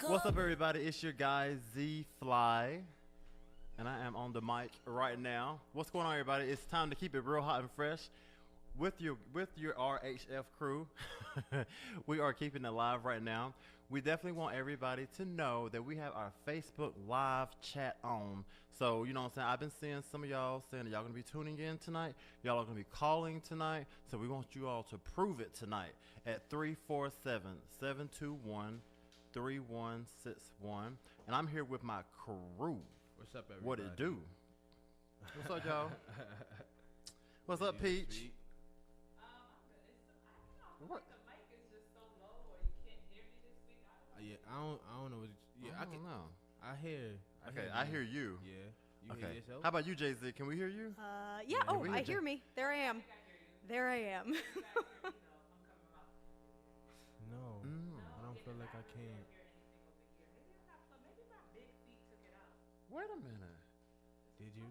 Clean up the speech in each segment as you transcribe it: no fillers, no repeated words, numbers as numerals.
What's up, everybody? It's your guy Z Fly, and I am on the mic right now. What's going on, everybody? It's time to keep it real hot and fresh with your RHF crew. We are keeping it live right now. We definitely want everybody to know that we have our Facebook live chat on. So, you know what I'm saying? I've been seeing some of y'all saying that y'all going to be tuning in tonight. Y'all are going to be calling tonight. So we want you all to prove it tonight at 347-721-3161. And I'm here with my crew. What's up, everybody? What it do? What's up, y'all? What's up, Peach? What? Yeah, I don't know. I don't know. I hear. Okay, I hear you. Yeah. You okay. hear yourself? How about you, Jay-Z? Can we hear you? Yeah. Oh, I hear me. There I am. There I am. No, I don't feel like I can. Wait a minute. Did you?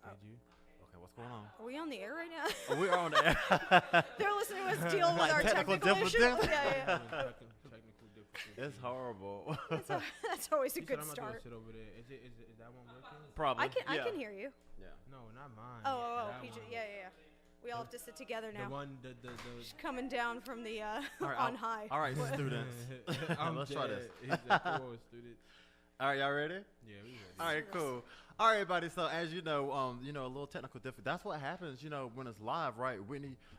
Okay, what's going on? Are we on the air right now? Oh, we are on the air. They're listening to us deal with Like our technical issues. difficulties? Yeah. Technical difficulty. It's horrible. That's always a You good said I'm start. not gonna sit over there. Is that one working? Probably. I can hear you. Yeah. No, not mine. Oh, That PJ. one. Yeah. We all have to sit together now. The one, the She's coming down from the All right, on high. All right, students. Let's try this. He's a cool student. All right, y'all ready? Yeah, we ready. All right, cool. All right, everybody. So as you know, a little technical difficulty. That's what happens, when it's live, right?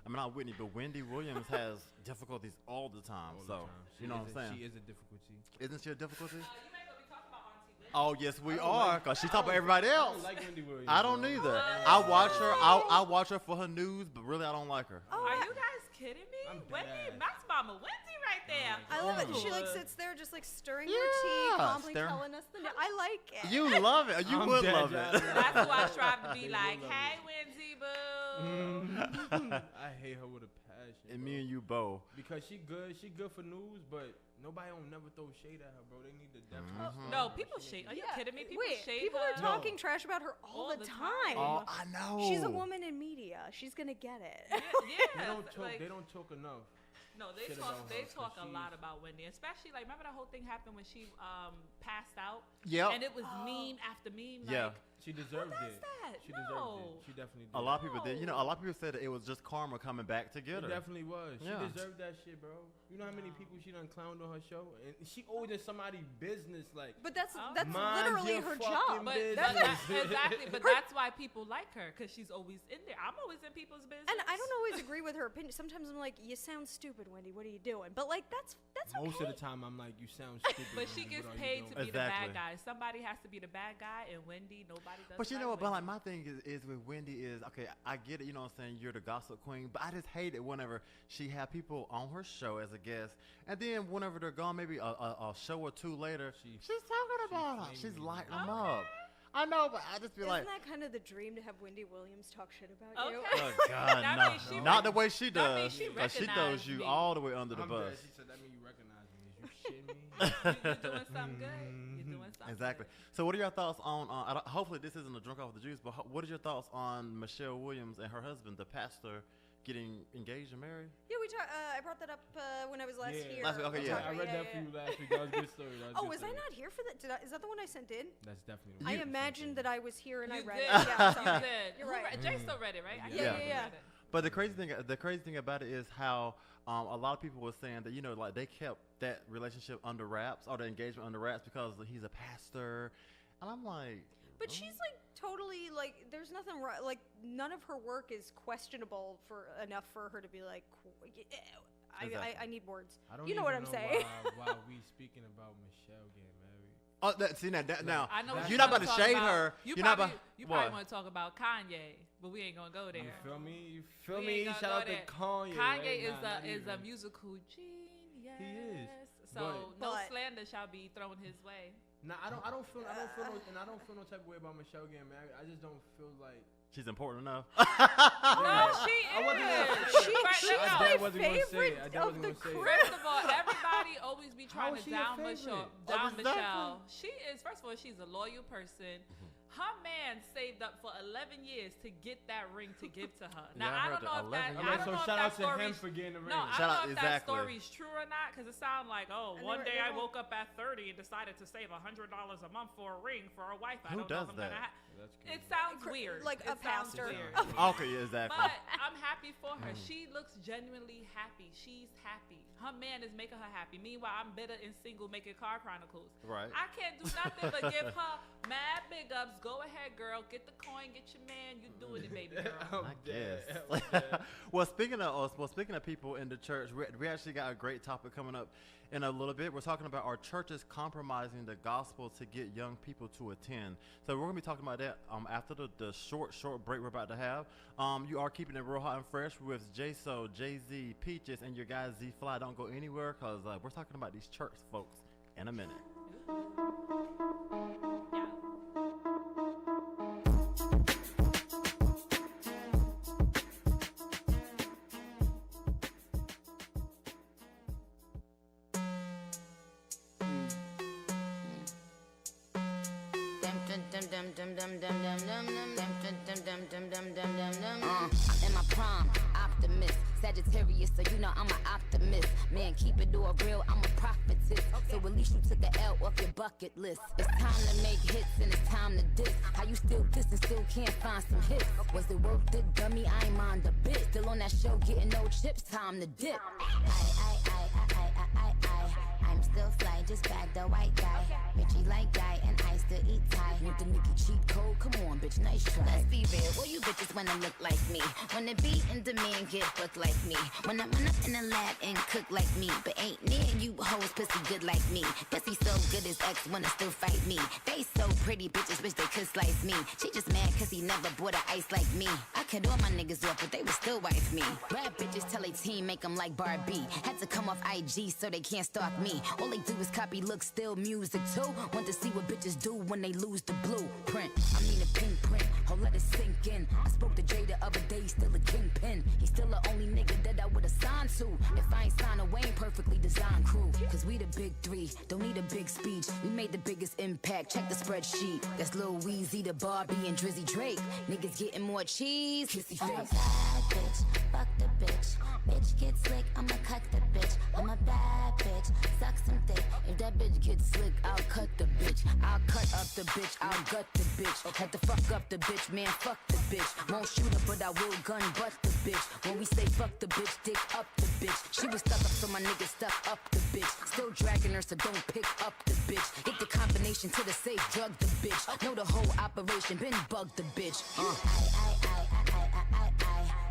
Not Whitney, but Wendy Williams has difficulties all the time. All the so time. you know what I'm saying? She is a difficulty. Isn't she a difficulty? You might go be talking about Auntie Wendy. Oh yes, we I don't are, like- cause she I talk about don't- everybody I else. don't like Wendy Williams. I don't bro. either. I watch her. I watch her for her news, but really I don't like her. Oh, Are you guys kidding me? I'm Wendy, dead. that's Mama Wendy right there. I love it. She sits there just stirring her tea, Yeah, calmly stirring. telling us the news. I like it. You love it. You I'm would dead, love y'all. it. That's who I strive to be They like. will love Hey, Wendy, boo. I hate her with a passion. And bro. me and you both. Because she good for news, but nobody don't never throw shade at her, bro. They need the depth. Mhm. No, people shade. Are you kidding me? People Wait, shade people her. are talking trash about her all the time. Oh, I know. She's a woman in media. She's gonna get it. Yeah, They don't talk. like, they don't talk enough. no, they shit talk. about They her, 'cause talk a she- lot about Wendy, especially like remember that whole thing happened when she passed out, Yep. and it was meme after meme. Yeah. Like, She deserved does it. that? She No. deserved it. She definitely did. A lot of people did. A lot of people said that it was just karma coming back to get It her. definitely was. She Yeah. deserved that shit, bro. You know how many people she done clowned on her show, and she always in somebody's business, like. But that's Mind literally your her fucking job. But business. exactly. But that's why people like her because she's always in there. I'm always in people's business. And I don't always agree with her opinion. Sometimes I'm like, you sound stupid, Wendy. What are you doing? But like, that's Most okay. of the time, I'm like, you sound stupid. But she Wendy, gets what are you paid to doing? be the Exactly. bad guy. Somebody has to be the bad guy, and Wendy, nobody does. But you know what? But like Wendy. my thing is with Wendy is okay. I get it. You know what I'm saying? You're the gossip queen, but I just hate it whenever she have people on her show as a guest, and then whenever they're gone, maybe a show or two later, she's talking about them. She's flaming lighting them. them up. I know, but I just be Isn't like, that kind of the dream to have Wendy Williams talk shit about you? Okay. oh God, That no, means she not rec- the way she that means does. she 'Cause she throws recognized you me. all the way under the I'm bus. dead. She said that means you recognize me. Is you shitting me? You're doing something good. You're doing something Exactly. good. So, what are your thoughts on? Hopefully, this isn't a drunk off the juice, but what are your thoughts on Michelle Williams and her husband, the pastor, getting engaged and married? Yeah, we talked. I brought that up when I was last here. Last week, okay, yeah. I read that for you last week. That was a good story. That was a Oh, good was I story. not here for that? Is that the one I sent in? That's definitely. I imagined that I was here and I You read did. it. Yeah, You sorry. did. You're Who right. read- Jay still read it, right? I Yeah. can't Yeah. read it. But the crazy thing about it is how a lot of people were saying that like they kept that relationship under wraps or the engagement under wraps because he's a pastor, and I'm like, But she's like totally like. There's nothing right. Like none of her work is questionable enough for her to be like. Exactly. I need words. I don't You know what even I'm saying? Why we speaking about Michelle getting married? oh, see now I know what you're not about to talk shade about. her. You You're probably, not about. you what? probably want to talk about Kanye, but we ain't gonna go there. You feel me? You feel We me? ain't gonna Shout go out to there. Kanye. Kanye right? is Nah, not a even. musical genius. He is, So no But- slander shall be thrown his way. Nah, I don't feel no type of way about Michelle getting married. I just don't feel like. She's important enough. No, she I wasn't is. gonna- She's I my wasn't gonna say it. favorite I of wasn't the gonna say it. crew. First of all, everybody always be How trying is to she your down favorite? Michelle. Exactly. She is. First of all, she's a loyal person. Her man saved up for 11 years to get that ring to give to her. Yeah, Now, I I heard don't know if that. that. I don't So know if shout that out to him story's for getting the ring. no, I Shout don't out- know if exactly. that story's true or not, because it sounds like, oh, And one they day I were- woke up at 30 and decided to save $100 a month for a ring for a wife. I Who don't know does if I'm gonna that? That's It sounds Cr- weird. like it a sounds pastor. weird. Okay, yeah, exactly. But I'm happy for her. She looks genuinely happy. She's happy. Her man is making her happy. Meanwhile, I'm bitter and single making car chronicles. Right. I can't do nothing but give her mad big ups. Go ahead, girl. Get the coin. Get your man. You doing it, baby girl. I guess. Well, speaking of people in the church, we actually got a great topic coming up in a little bit. We're talking about our churches compromising the gospel to get young people to attend. So we're gonna be talking about that after the short break we're about to have. You are keeping it real hot and fresh with J-So, Jay-Z, Peaches, and your guy Z-Fly. Don't go anywhere, cause we're talking about these church folks in a minute. Yeah. In my prime, optimist, Sagittarius, so you know I'm an optimist. Man, keep it all real, I'm a prophetess. So at least you took a L off your bucket list. It's time to make hits and it's time to diss. How you still diss and still can't find some hits? Was it worth it, dummy? I ain't mind a bit. Still on that show, getting no chips, time to dip. I'm still fly, just bag the white guy. Bitchy like guy, and I still eat Thai. Want the Nicki cheat code? Come on, bitch, nice try. Let's be real, well, you bitches wanna look like me. Wanna be in demand, get booked like me. Wanna run up in the lab and cook like me. But ain't near you hoes pussy good like me. Pussy so good his ex wanna still fight me. They so pretty, bitches wish they could slice me. She just mad cause he never bought a ice like me. I cut all my niggas off, but they would still wife me. Bad bitches tell a team, make them like Barbie. Had to come off IG so they can't stalk me. All they do is copy, look, still music too. Want to see what bitches do when they lose the blueprint. I mean a pink print, oh let it sink in. I spoke to Jay the other day, still a kingpin. He's still the only nigga that I would've signed to. If I ain't signed a Wayne perfectly designed crew. Cause we the big three, don't need a big speech. We made the biggest impact, check the spreadsheet. That's Lil Weezy, the Barbie, and Drizzy Drake. Niggas getting more cheese, kissy I'm a face. bad bitch, fuck the bitch. Bitch get slick, I'ma cut the bitch. I'm a bad bitch, suck some dick. If that bitch gets slick, I'll cut the bitch. I'll cut up the bitch, I'll gut the bitch. Had to fuck up the bitch, man, fuck the bitch. Won't shoot her, but I will gun butt the bitch. When we say fuck the bitch, dick up the bitch. She was stuck up, so my nigga stuck up the bitch. Still dragging her, so don't pick up the bitch. Get the combination to the safe, drug the bitch. Know the whole operation, been bugged the bitch.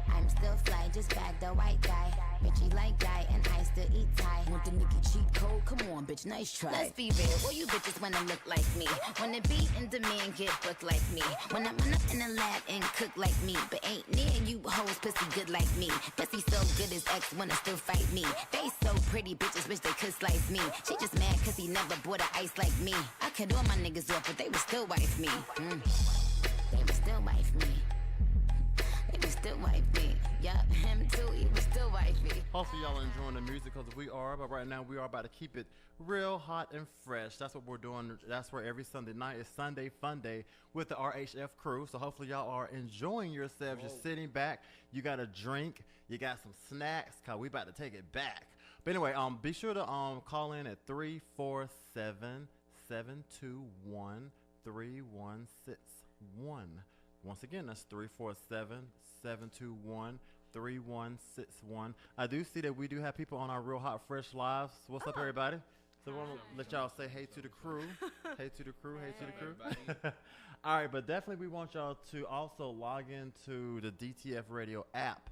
I'm still fly, just bag the white guy. Bitchy like guy, and I still eat Thai. Want the Nicki cheat code? Come on, bitch, nice try. Let's be real, well you bitches wanna look like me. Wanna be in demand, get booked like me. Wanna run up in the lab and cook like me. But ain't near you hoes pussy good like me. Pussy so good his ex wanna still fight me. They so pretty, bitches wish they could slice me. She just mad cause he never bought a ice like me. I cut all my niggas off, but they would still wife me. They would still wife me. They would still wife me. Yup, him too, he would still wife me. Hopefully y'all enjoying the music because we are, but right now we are about to keep it real hot and fresh. That's what we're doing. That's where every Sunday night is Sunday Fun Day with the RHF crew. So hopefully y'all are enjoying yourselves, just sitting back. You got a drink, you got some snacks, cause we about to take it back. But anyway, be sure to call in at 347-721-3161. Once again, that's 347-721-3161. I do see that we do have people on our Real Hot Fresh Lives. What's up, everybody? So we want to let y'all say hey to the crew. Hey to the crew. Hey to the crew. All right, but definitely we want y'all to also log into the DTF Radio app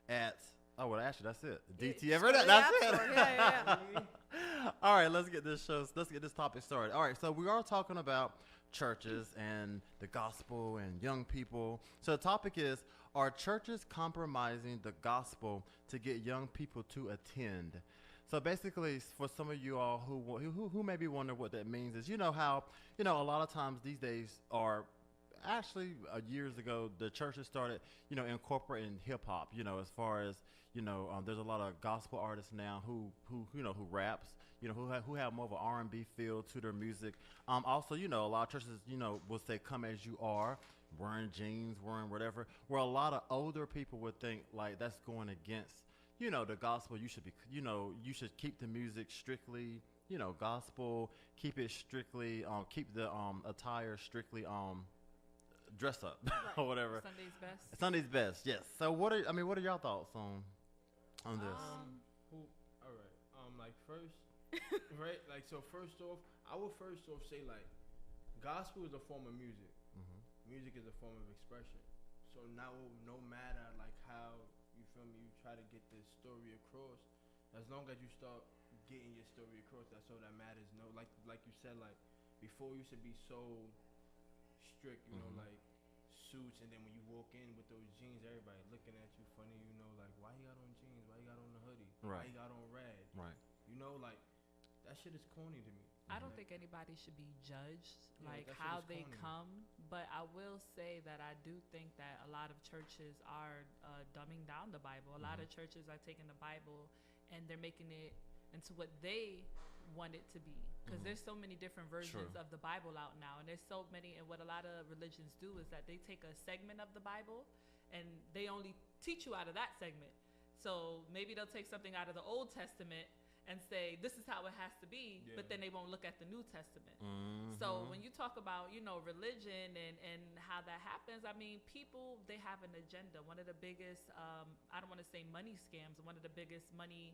at, oh, well, actually, that's it. The DTF Radio, that's it. Yeah. All right, let's get this topic started. All right, so we are talking about churches and the gospel and young people. So the topic is, are churches compromising the gospel to get young people to attend? So basically, for some of you all who maybe wonder what that means is, you know how, a lot of times these days are, actually years ago, the churches started, incorporating hip hop. As far as there's a lot of gospel artists now who who raps. Who have more of an R&B feel to their music. Also, a lot of churches, will say, "Come as you are," wearing jeans, wearing whatever. Where a lot of older people would think like that's going against, the gospel. You should be, you should keep the music strictly, gospel. Keep it strictly, keep the attire strictly dress up or whatever. Sunday's best. Sunday's best, yes. So what are your thoughts on this? All right. Like first, right? Like so, first off, I would say like, gospel is a form of music. Mm-hmm. Music is a form of expression. So now, no matter like how you feel me, you try to get this story across. As long as you start getting your story across, that's all that matters. No, like you said, like before, you should be so strict, you know, like suits, and then when you walk in with those jeans, everybody looking at you funny, like why you got on jeans, why you got on the hoodie, why Right. you got on red, Right. like that shit is corny to me. I don't think anybody should be judged Yeah, like that shit how is they corny. come, but I will say that I do think that a lot of churches are dumbing down the Bible. A lot of churches are taking the Bible and they're making it into what they want it to be, because there's so many different versions True. of the Bible out now, and there's so many. And what a lot of religions do is that they take a segment of the Bible and they only teach you out of that segment. So maybe they'll take something out of the Old Testament and say this is how it has to be, but then they won't look at the New Testament. So when you talk about religion and how that happens, I mean, people, they have an agenda. One of the biggest I don't want to say money scams, one of the biggest money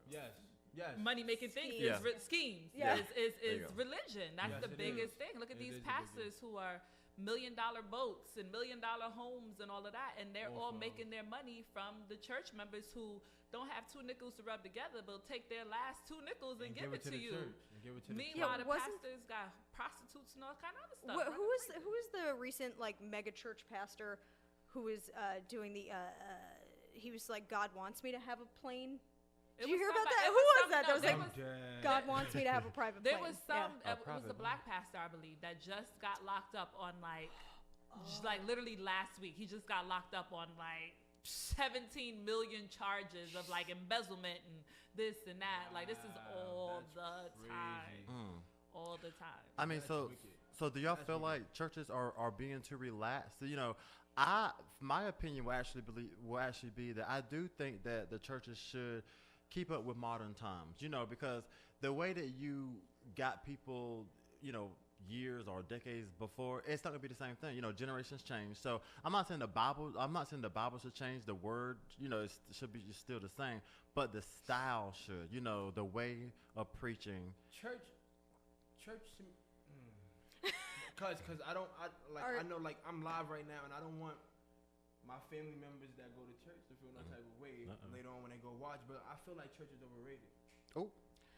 Yes. making things Yeah. schemes Yeah. is There you go. religion. That's Yes, the it biggest is. thing. Look at It these is the pastors who are $1 million boats and $1 million homes and all of that, and they're all making their money from the church members who don't have two nickels to rub together, but take their last two nickels and give it to you. Church. And give it to the Meanwhile, church. the wasn't- pastors got prostitutes and all kind of other stuff. Who is the recent like mega church pastor who was doing the he was like, God wants me to have a plane. Did you hear about that? Who was that? That was like, God wants me to have a private There plane. was some. Yeah. It was a black pastor, I believe, that just got locked up on like literally last week. He just got locked up on like 17 million charges of like embezzlement and this and that. Like this is all That's the crazy. time, all the time. I mean, That's so wicked. so do y'all That's feel wicked. like churches are being too relaxed? My opinion will actually be that I do think that the churches should keep up with modern times. Because the way that you got people, years or decades before, it's not gonna be the same thing. Generations change. So I'm not saying the Bible should change. The word, it should be still the same, but the style should. The way of preaching. Church. Cause I know like I'm live right now, and I don't want my family members that go to church to feel no type of way later on when they go watch. But I feel like church is overrated. Oh.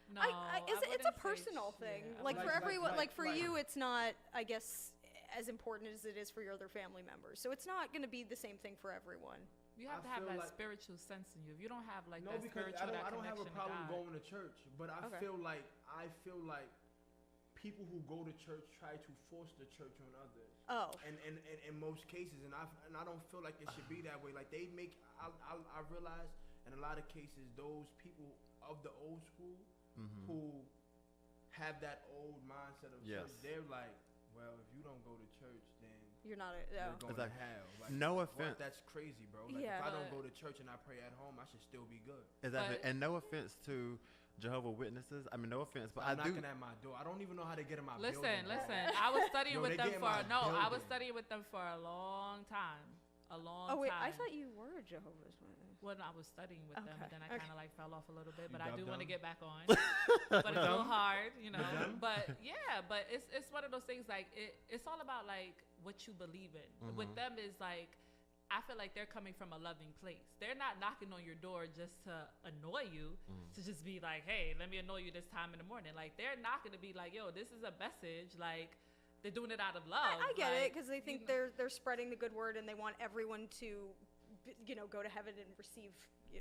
No, It's a wouldn't say personal thing. yeah, I Like wouldn't for Like- everyone, like- like for like- you, it's not, I guess, as important as it is for your other family members. So it's not going to be the same thing for everyone. You have to I have feel that like- spiritual sense in you. If you don't have like No, that because spiritual, I don't have a connection to problem God. going to church, but I Okay. feel like people who go to church try to force the church on others. Oh. And in most cases, and I don't feel like it should be that way. Like they make, I realize in a lot of cases, those people of the old school who have that old mindset of Yes. church, they're like, well, if you don't go to church, then You're not a. you're Oh. going Exactly. to hell. Like, No what? offense. That's crazy, bro. Like, Yeah, if I don't but- go to church and I pray at home, I should still be good. Exactly. But- And no offense to Jehovah's Witnesses. I mean, no offense, but I I'm do. knocking at my door. I don't even know how to get in my Listen, building. bro. I was studying Yo, with they them get in for my I was building. studying with them for a long time. Oh wait, time. I thought you were a Jehovah's Witness. When I was studying with them, Okay, but then I okay. kind of like fell off a little bit. You But I do dubbed want to them? get back on. But it's a little hard, them? But yeah, but it's one of those things like it's all about like what you believe in. With them is like I feel like they're coming from a loving place. They're not knocking on your door just to annoy you, to just be like, hey, let me annoy you this time in the morning. Like they're not going to be like, yo, this is a message. Like they're doing it out of love. I get it Like, because they you think know- they're spreading the good word and they want everyone to go to heaven and receive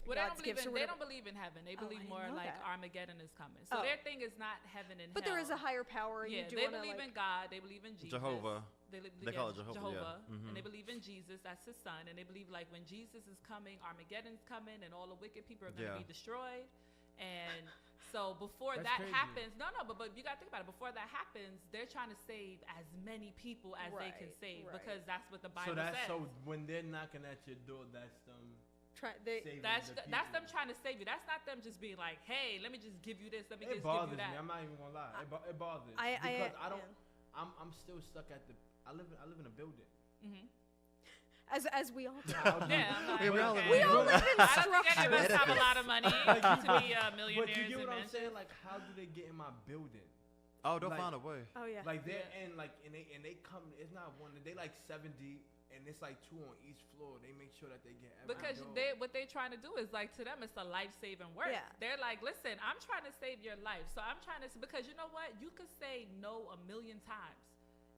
Well, God's gifts or they whatever. don't believe in heaven. They Oh, believe I more didn't know like that. Armageddon is coming. So their thing is not heaven and But hell. there is a higher power. Yeah, you do they wanna, believe in God. They believe in Jesus. Jehovah. They call it Jehovah, yeah. And they believe in Jesus. That's his son. And they believe like when Jesus is coming, Armageddon's coming, and all the wicked people are going to be destroyed. And so before That's that crazy. happens, but you got to think about it. Before that happens, they're trying to save as many people as they can save because that's what the Bible says. So when they're knocking at your door, that's them. That's them trying to save you. That's not them just being like, hey, let me just give you this. Let me just give you that. Me. I'm not even gonna lie. It bothers me because I don't. I'm still stuck at the. I live in a building. Mm-hmm. As we all do. We all we all live in I don't think any of us have a lot of money to be millionaires. But you get and what I'm saying? Like, how do they get in my building? Oh, they'll find a way. Oh yeah. Like they're in and they come. It's not one. They like 7 deep. And it's like 2 on each floor. They make sure that they get because what they're trying to do is like to them it's a life-saving work. Yeah. They're like, listen, I'm trying to save your life, so I'm trying to because you know what, you could say no 1,000,000 times,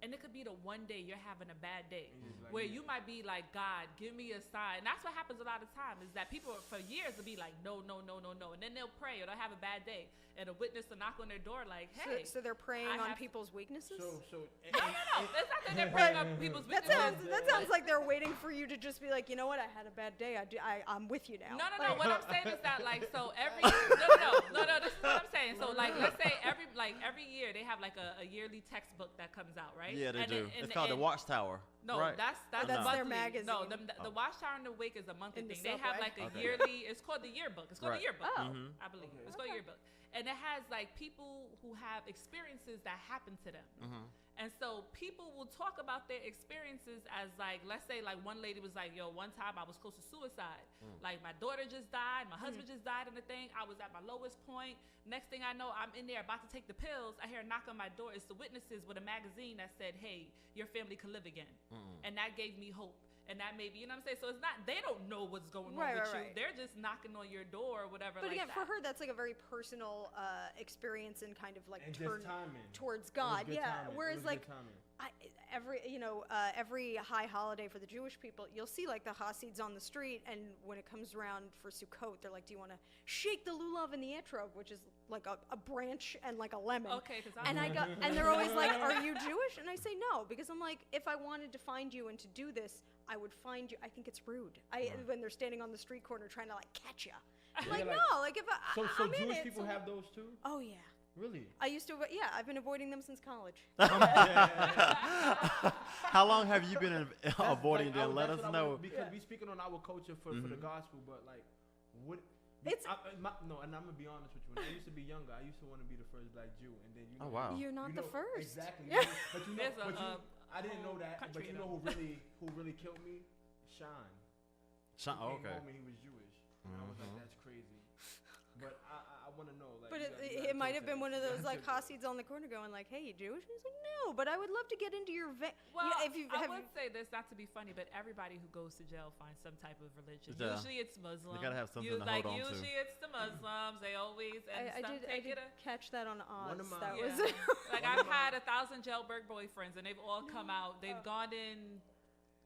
and it could be the one day you're having a bad day where you might be like, God, give me a sign. And that's what happens a lot of time is that people for years will be like, no, and then they'll pray or they'll have a bad day, and a witness will knock on their door like, hey. So they're preying on people's weaknesses. No. It's not that they're preying on people's weaknesses. That sounds like they're waiting for you to just be like, you know what, I had a bad day. I'm with you now. No. What I'm saying is that like so every no. This is what I'm saying. So like let's say every year they have like a yearly textbook that comes out, right? Yeah, they do. It's called the Watchtower. No, right? that's their monthly. magazine. No, the Watchtower and the Wake is a monthly In the thing. They have like a subway. yearly. It's called the yearbook. It's called the yearbook. Oh. I believe it's called yearbook, and it has like people who have experiences that happen to them. And so people will talk about their experiences as like, let's say like one lady was like, yo, one time I was close to suicide. Like my daughter just died, my husband just died in the thing. I was at my lowest point. Next thing I know, I'm in there about to take the pills. I hear a knock on my door. It's the witnesses with a magazine that said, hey, your family could live again. And that gave me hope. And that may be, you know what I'm saying? So it's not, they don't know what's going on with you. They're just knocking on your door or whatever. But like again, that. for her, that's like a very personal experience and kind of like and turn timing. towards God. Yeah. Timing. Whereas like every high holiday for the Jewish people, you'll see like the Hasids on the street, and when it comes around for Sukkot, they're like, "Do you want to shake the lulav in the etrog," which is like a branch and like a lemon. Okay, and they're always like, "Are you Jewish?" And I say no, because I'm like, if I wanted to find you and to do this, I would find you. I think it's rude. When they're standing on the street corner trying to like catch you. Like no, like if so I'm Jewish in it, people have those too. Oh yeah. Really? I used to. Yeah, I've been avoiding them since college. How long have you been avoiding them? Let us know. Because we speaking on our culture for the gospel, but like, what? It's and I'm gonna be honest with you. When I used to be younger, I used to want to be the first black Jew, and then Oh wow. You're not the first. Exactly. Yeah. I didn't know that. But you know who really killed me? Sean. Okay. He told me he was Jewish. And I was like, that's crazy. But I want to know. Like, But it might have been one of those like Hasids on the corner going like, "Hey, you Jewish?" And he's like, "No, but I would love to get into your Well, if you I would say this, not to be funny, but everybody who goes to jail finds some type of religion. Yeah. Usually it's Muslim. They gotta have something to hold on to. Usually it's the Muslims. They always I did catch that on Oz. That was like I've had 1,000 jailbird boyfriends, and they've all come out. They've gone in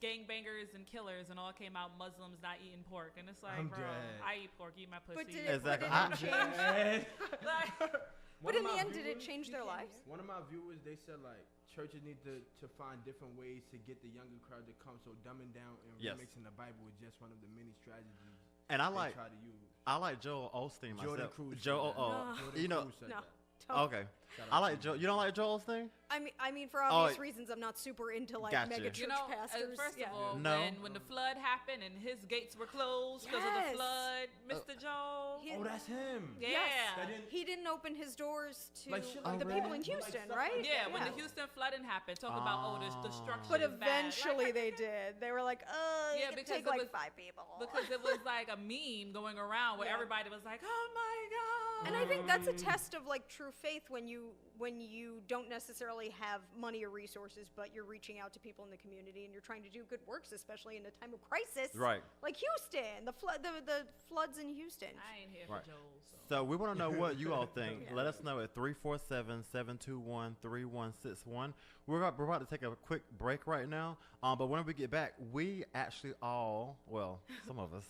gangbangers and killers, and all came out Muslims not eating pork, and it's like, I'm bro, dead. I eat pork, eat my pussy. But did Exactly. it change? But in the end, did viewers, it change their lives? One of my viewers, they said like churches need to find different ways to get the younger crowd to come. So dumbing down and remixing the Bible is just one of the many strategies. And I try to use. like Joel Osteen myself. Jordan Cruz. You know. Cruz said No. that. Okay. I like Joel. You don't like Joel Osteen? I mean, for obvious reasons, I'm not super into like Gotcha. mega church pastors. First of all, No. when the flood happened and his gates were closed because of the flood, Mr. Joel. Oh, that's him. Yeah. He didn't open his doors to Like shit like the that. people in Like Houston, stuff right? like Yeah, when the Houston flooding happened, talk about the destruction. But is bad. eventually they did. They were like, Yeah, you can because take it like was- 5 people. Because it was like a meme going around where everybody was like, oh my God. And I think that's a test of like true faith when you you don't necessarily have money or resources, but you're reaching out to people in the community and you're trying to do good works, especially in a time of crisis, Right. like Houston, the floods in Houston. I ain't here Right. for Joel. So we want to know what you all think. Let us know at 347-721-3161. We're about to take a quick break right now. But when we get back, we actually some of us.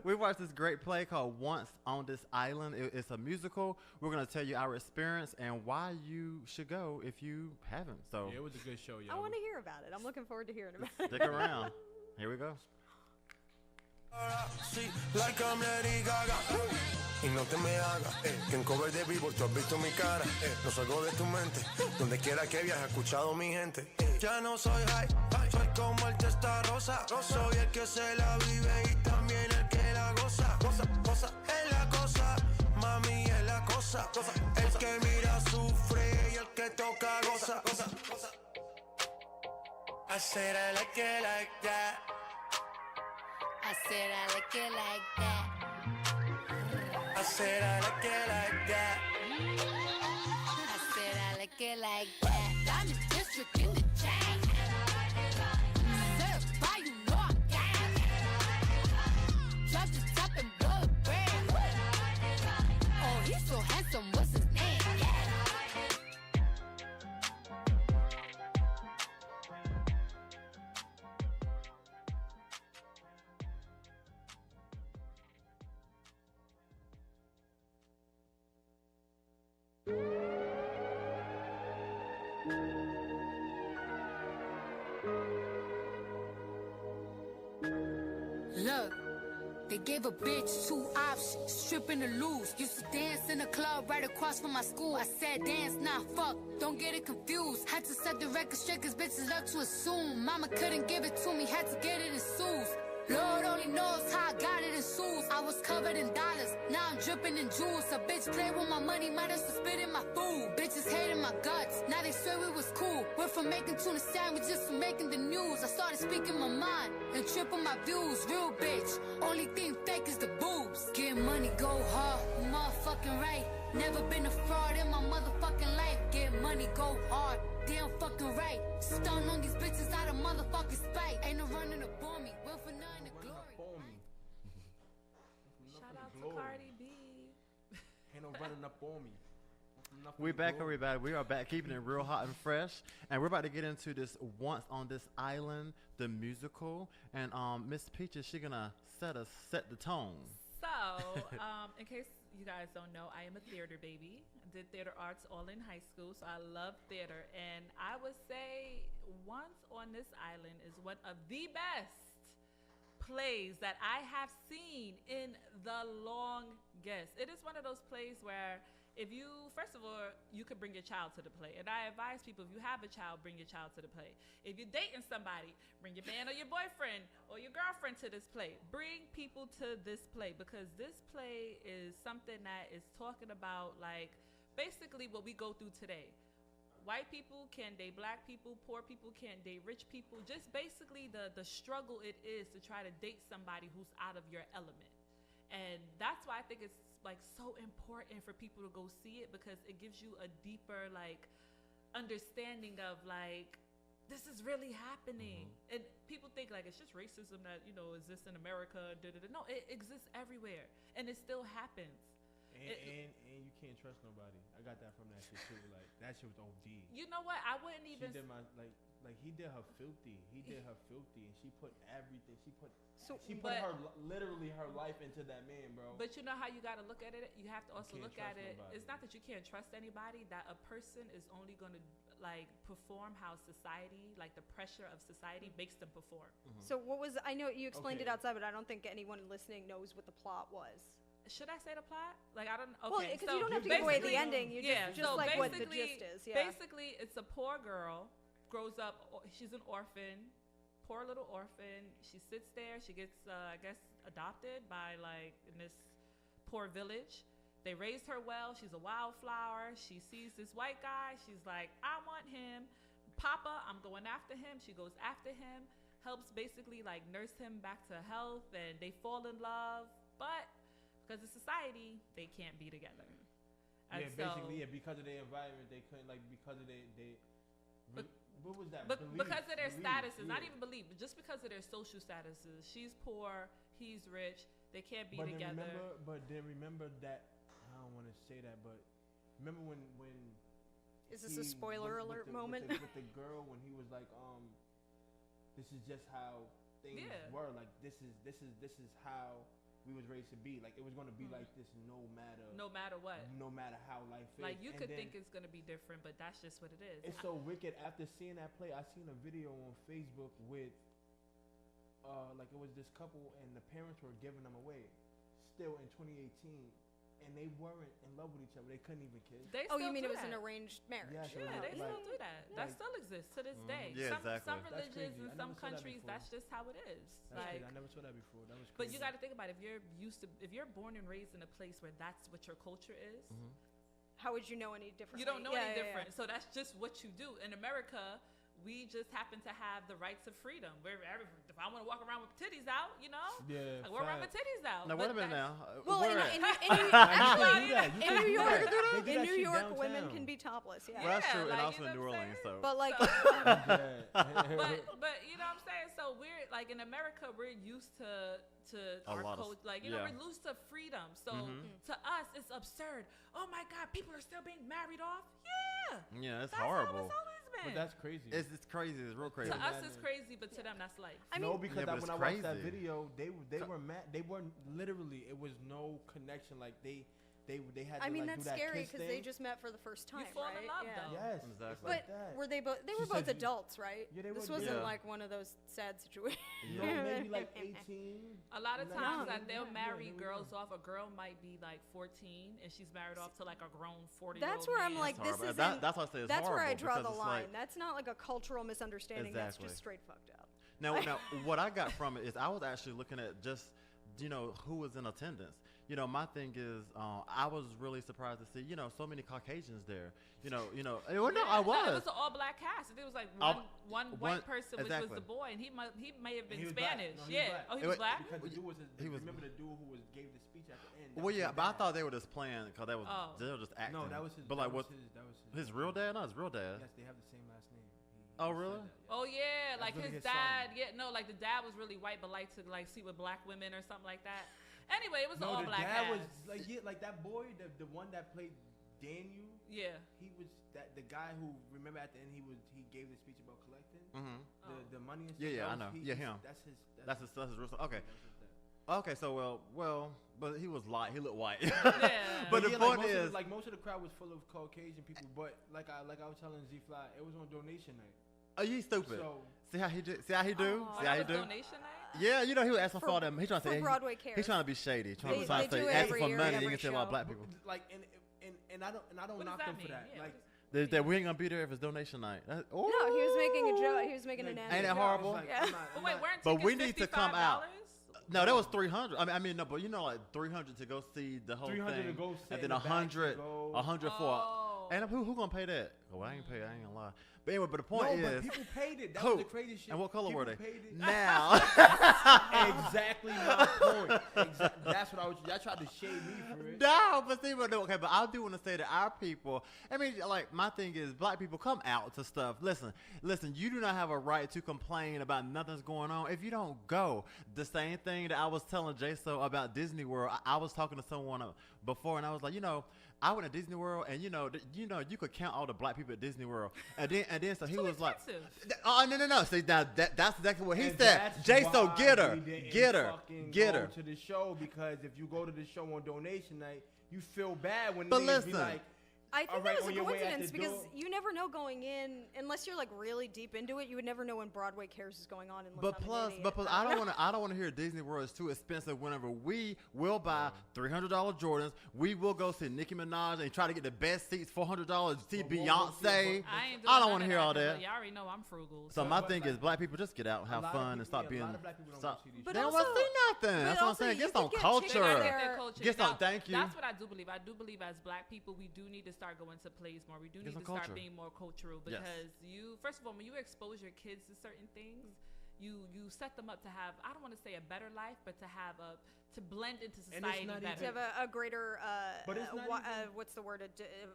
we watched this great play called Once on This Island. It's a musical. We're going to tell you our experience and why you should go if you haven't. So yeah, it was a good show, yo. I want to hear about it. I'm looking forward to hearing about it. Stick around. Here we go. Sí, like I'm Lady Gaga. Y no te me hagas, que en cover de vivo tú has visto mi cara. No salgo de tu mente, donde quiera que viajes, he escuchado mi gente. Ya no soy high, soy como el testa rosa. Soy el que se la vive y también el que la goza. Cosa, es la cosa, mami es la cosa. El que mira sufre y el que toca goza. I said I like it like that. I said I like it like that. I said I like it like that. I said I like it like that. I'm the district in the chain. Certified, you know I got it. Drop the top and blow the brand. Oh, he's so handsome, what's his name? Look, they gave a bitch 2 options, stripping or lose. Used to dance in a club right across from my school. I said dance, nah, fuck, don't get it confused. Had to set the record straight cause bitches love to assume. Mama couldn't give it to me, had to get it in shoes. Lord only knows how I got it in shoes. I was covered in dollars, now I'm dripping in jewels. A bitch played with my money, might have to spit in my food. Bitches hating my guts, now they swear it was cool. Went from making tuna sandwiches to making the news. I started speaking my mind and tripping my views. Real bitch, only thing fake is the boobs. Getting money, go hard, you motherfucking right. Never been a fraud in my motherfucking life. Get money, go hard, damn fucking right. Stun on these bitches out of motherfucking spite. Ain't no running up on me, will for none the glory. Shout out to Cardi B. Ain't no running up on me. We back, everybody. We are back, keeping it real hot and fresh, and we're about to get into this Once on This Island, the musical. And Miss Peaches, she's gonna set the tone. So, in case you guys don't know, I am a theater baby. I did theater arts all in high school, so I love theater. And I would say Once on This Island is one of the best plays that I have seen in the longest. It is one of those plays where if you, first of all, you could bring your child to the play. And I advise people, if you have a child, bring your child to the play. If you're dating somebody, bring your man or your boyfriend or your girlfriend to this play. Bring people to this play because this play is something that is talking about, like, basically what we go through today. White people can't date black people, poor people can't date rich people. Just basically the struggle it is to try to date somebody who's out of your element. And that's why I think it's like so important for people to go see it because it gives you a deeper like understanding of like this is really happening. And people think like it's just racism that, you know, exists in America. No, it exists everywhere and it still happens. And you can't trust nobody. I got that from that shit too. Like that shit was OD. You know what? I wouldn't even. She did my like he did her filthy. He did her filthy, and she put everything. She put her literally her life into that man, bro. But you know how you got to look at it. You have to also look at it. Nobody. It's not that you can't trust anybody. That a person is only going to like perform how society, like the pressure of society, makes them perform. So what was? I know you explained it outside, but I don't think anyone listening knows what the plot was. Should I say the plot? Like, I don't. Okay, well, because you don't have to give away the ending. You just so like what the gist is. Yeah. Basically, it's a poor girl, grows up. She's an orphan, poor little orphan. She sits there. She gets, I guess, adopted by like in this poor village. They raised her well. She's a wildflower. She sees this white guy. She's like, I want him. Papa, I'm going after him. She goes after him. Helps basically like nurse him back to health, and they fall in love, but because of society, they can't be together. And yeah, basically, yeah, because of their environment, they couldn't because of what was that? Because of their statuses, not yeah. even believe, but just because of their social statuses. She's poor, he's rich. They can't be but together. Then remember that I don't want to say that, but remember when is this a spoiler alert moment? With the girl when he was like, this is just how things were. Like this is how we was raised to be. Like it was gonna be like this no matter what. No matter how life is. Like you could think it's gonna be different, but that's just what it is. It's so wicked. After seeing that play, I seen a video on Facebook with like it was this couple and the parents were giving them away still in 2018. And they weren't in love with each other. They couldn't even kiss. You mean it was an arranged marriage? Yeah, they still do that. That still exists to this day. Yeah, Some religions and some countries, that's just how it is. Like, I never saw that before. That was crazy. But you got to think about it. If you're born and raised in a place where that's what your culture is, how would you know any different? You don't know any different. So that's just what you do. In America, we just happen to have the rights of freedom. If I want to walk around with titties out, I walk around with titties out. Now, wait a minute now. Well, in New York, women can be topless. Yeah, well, that's true, and also in New Orleans. So, but like, but you know what I'm saying. So we're like in America, we're used to our culture. Like we're used to freedom. So to us, it's absurd. Oh my God, people are still being married off. Yeah, it's that's horrible. How it's always been. But that's crazy. It's crazy. It's real crazy. To us, it's crazy, but to them, that's life. I mean, no, because when I watched that crazy. video, they were mad. They weren't literally. It was no connection. Like they had. I mean, to, like, that's do that scary because they just met for the first time, You fall in love, though. Yes, exactly. But like that. were they both? They She were both said adults, right? Yeah, they this were. wasn't like one of those sad situations. No, maybe like 18. A lot of times that they'll Yeah, marry here we girls go. off. A girl might be like 14 and she's married off to like a grown 40-year-old. That's where I'm man. like, this is. That's why I say it's That's where I horrible, draw the because it's line. like- That's not like a cultural misunderstanding. That's Exactly. just straight fucked up. Now, what I got from it is I was actually looking at just, who was in attendance. My thing is, I was really surprised to see, so many Caucasians there. I was. No, it was an all-black cast. It was like one white person, which was the boy, and he may have been Spanish. Black. He was black. Because the dude was. Remember the dude who gave the speech at the end? Well, yeah, but I thought they were just playing because they were just acting. No, that was his. But like, what? His real dad? No, his real dad. Yes, they have the same last name. Oh, really? Oh yeah, like really his his dad. son. Yeah, no, like the dad was really white, but liked to like sleep with black women or something like that. Anyway, it was all the black dad cast. was like that boy, the one that played Daniel. Yeah. He was the guy who, remember at the end he gave the speech about collecting the money and stuff. Yeah, I know. Him. That's his real son. Okay. Okay, so well, but he was light. He looked white. Yeah. But the point is, most of the crowd was full of Caucasian people. But like I was telling Z Fly, it was on donation night. are you stupid? So See how he do? See how he do? Oh, See how he that was do? donation night? Yeah, he was asking for them. He's trying to say Broadway Cares. He's trying to be shady. They Trying to do say it asking every for year, money. You every can say about show. black people. like and I don't What knock does them that for mean? that. Yeah, Like That we ain't gonna be there if it's donation night. No, he was making a joke. He was making an Ain't that horrible? Like, Yeah. But wait, weren't But tickets we need to come out. $55? No, that was 300. I mean, no, but like 300 to go see the whole 300 thing, to go sit and in then the back to 100 go. for. Oh. And who gonna pay that? Oh, I ain't gonna lie. But anyway, but the point No, but is, people paid it. That who? was the crazy shit. And what color People were they? Paid it. Now, Exactly my point. That's what y'all tried to shade me for it. no, but see, but okay, but I do want to say that our people. I mean, like my thing is, black people come out to stuff. Listen. You do not have a right to complain about nothing's going on if you don't go. The same thing that I was telling J-So about Disney World. I was talking to someone before, and I was like, I went to Disney World, and you could count all the black people at Disney World, and then so he was like, oh no. See, now that's exactly what he And said. that's J-So, why get her, we didn't get her, fucking get go her. to the show, because if you go to the show on donation night, you feel bad when But niggas listen. be like, I think all that right, was on a your way out coincidence the because door. you never know going in unless you're like really deep into it. You would never know when Broadway Cares is going on. But plus, I don't want to hear Disney World is too expensive. Whenever we will buy $300 Jordans, we will go see Nicki Minaj and try to get the best seats, $400 see Beyonce. I don't want to hear all that. Y'all already know I'm frugal. So my thing is, black people just get out and have fun and stop being. A lot of black people don't Stop. go see these But They don't also- want to see nothing. That's what I'm saying. Get some culture. Get some. Thank you. That's what I do believe. I do believe as black people, we do need to start going to plays more. We do need some to start culture. being more cultural, Yes. because first of all, when you expose your kids to certain things, you set them up to have, I don't want to say a better life, but to blend into And it's society not better. To have a greater, But it's not even- what's the word? A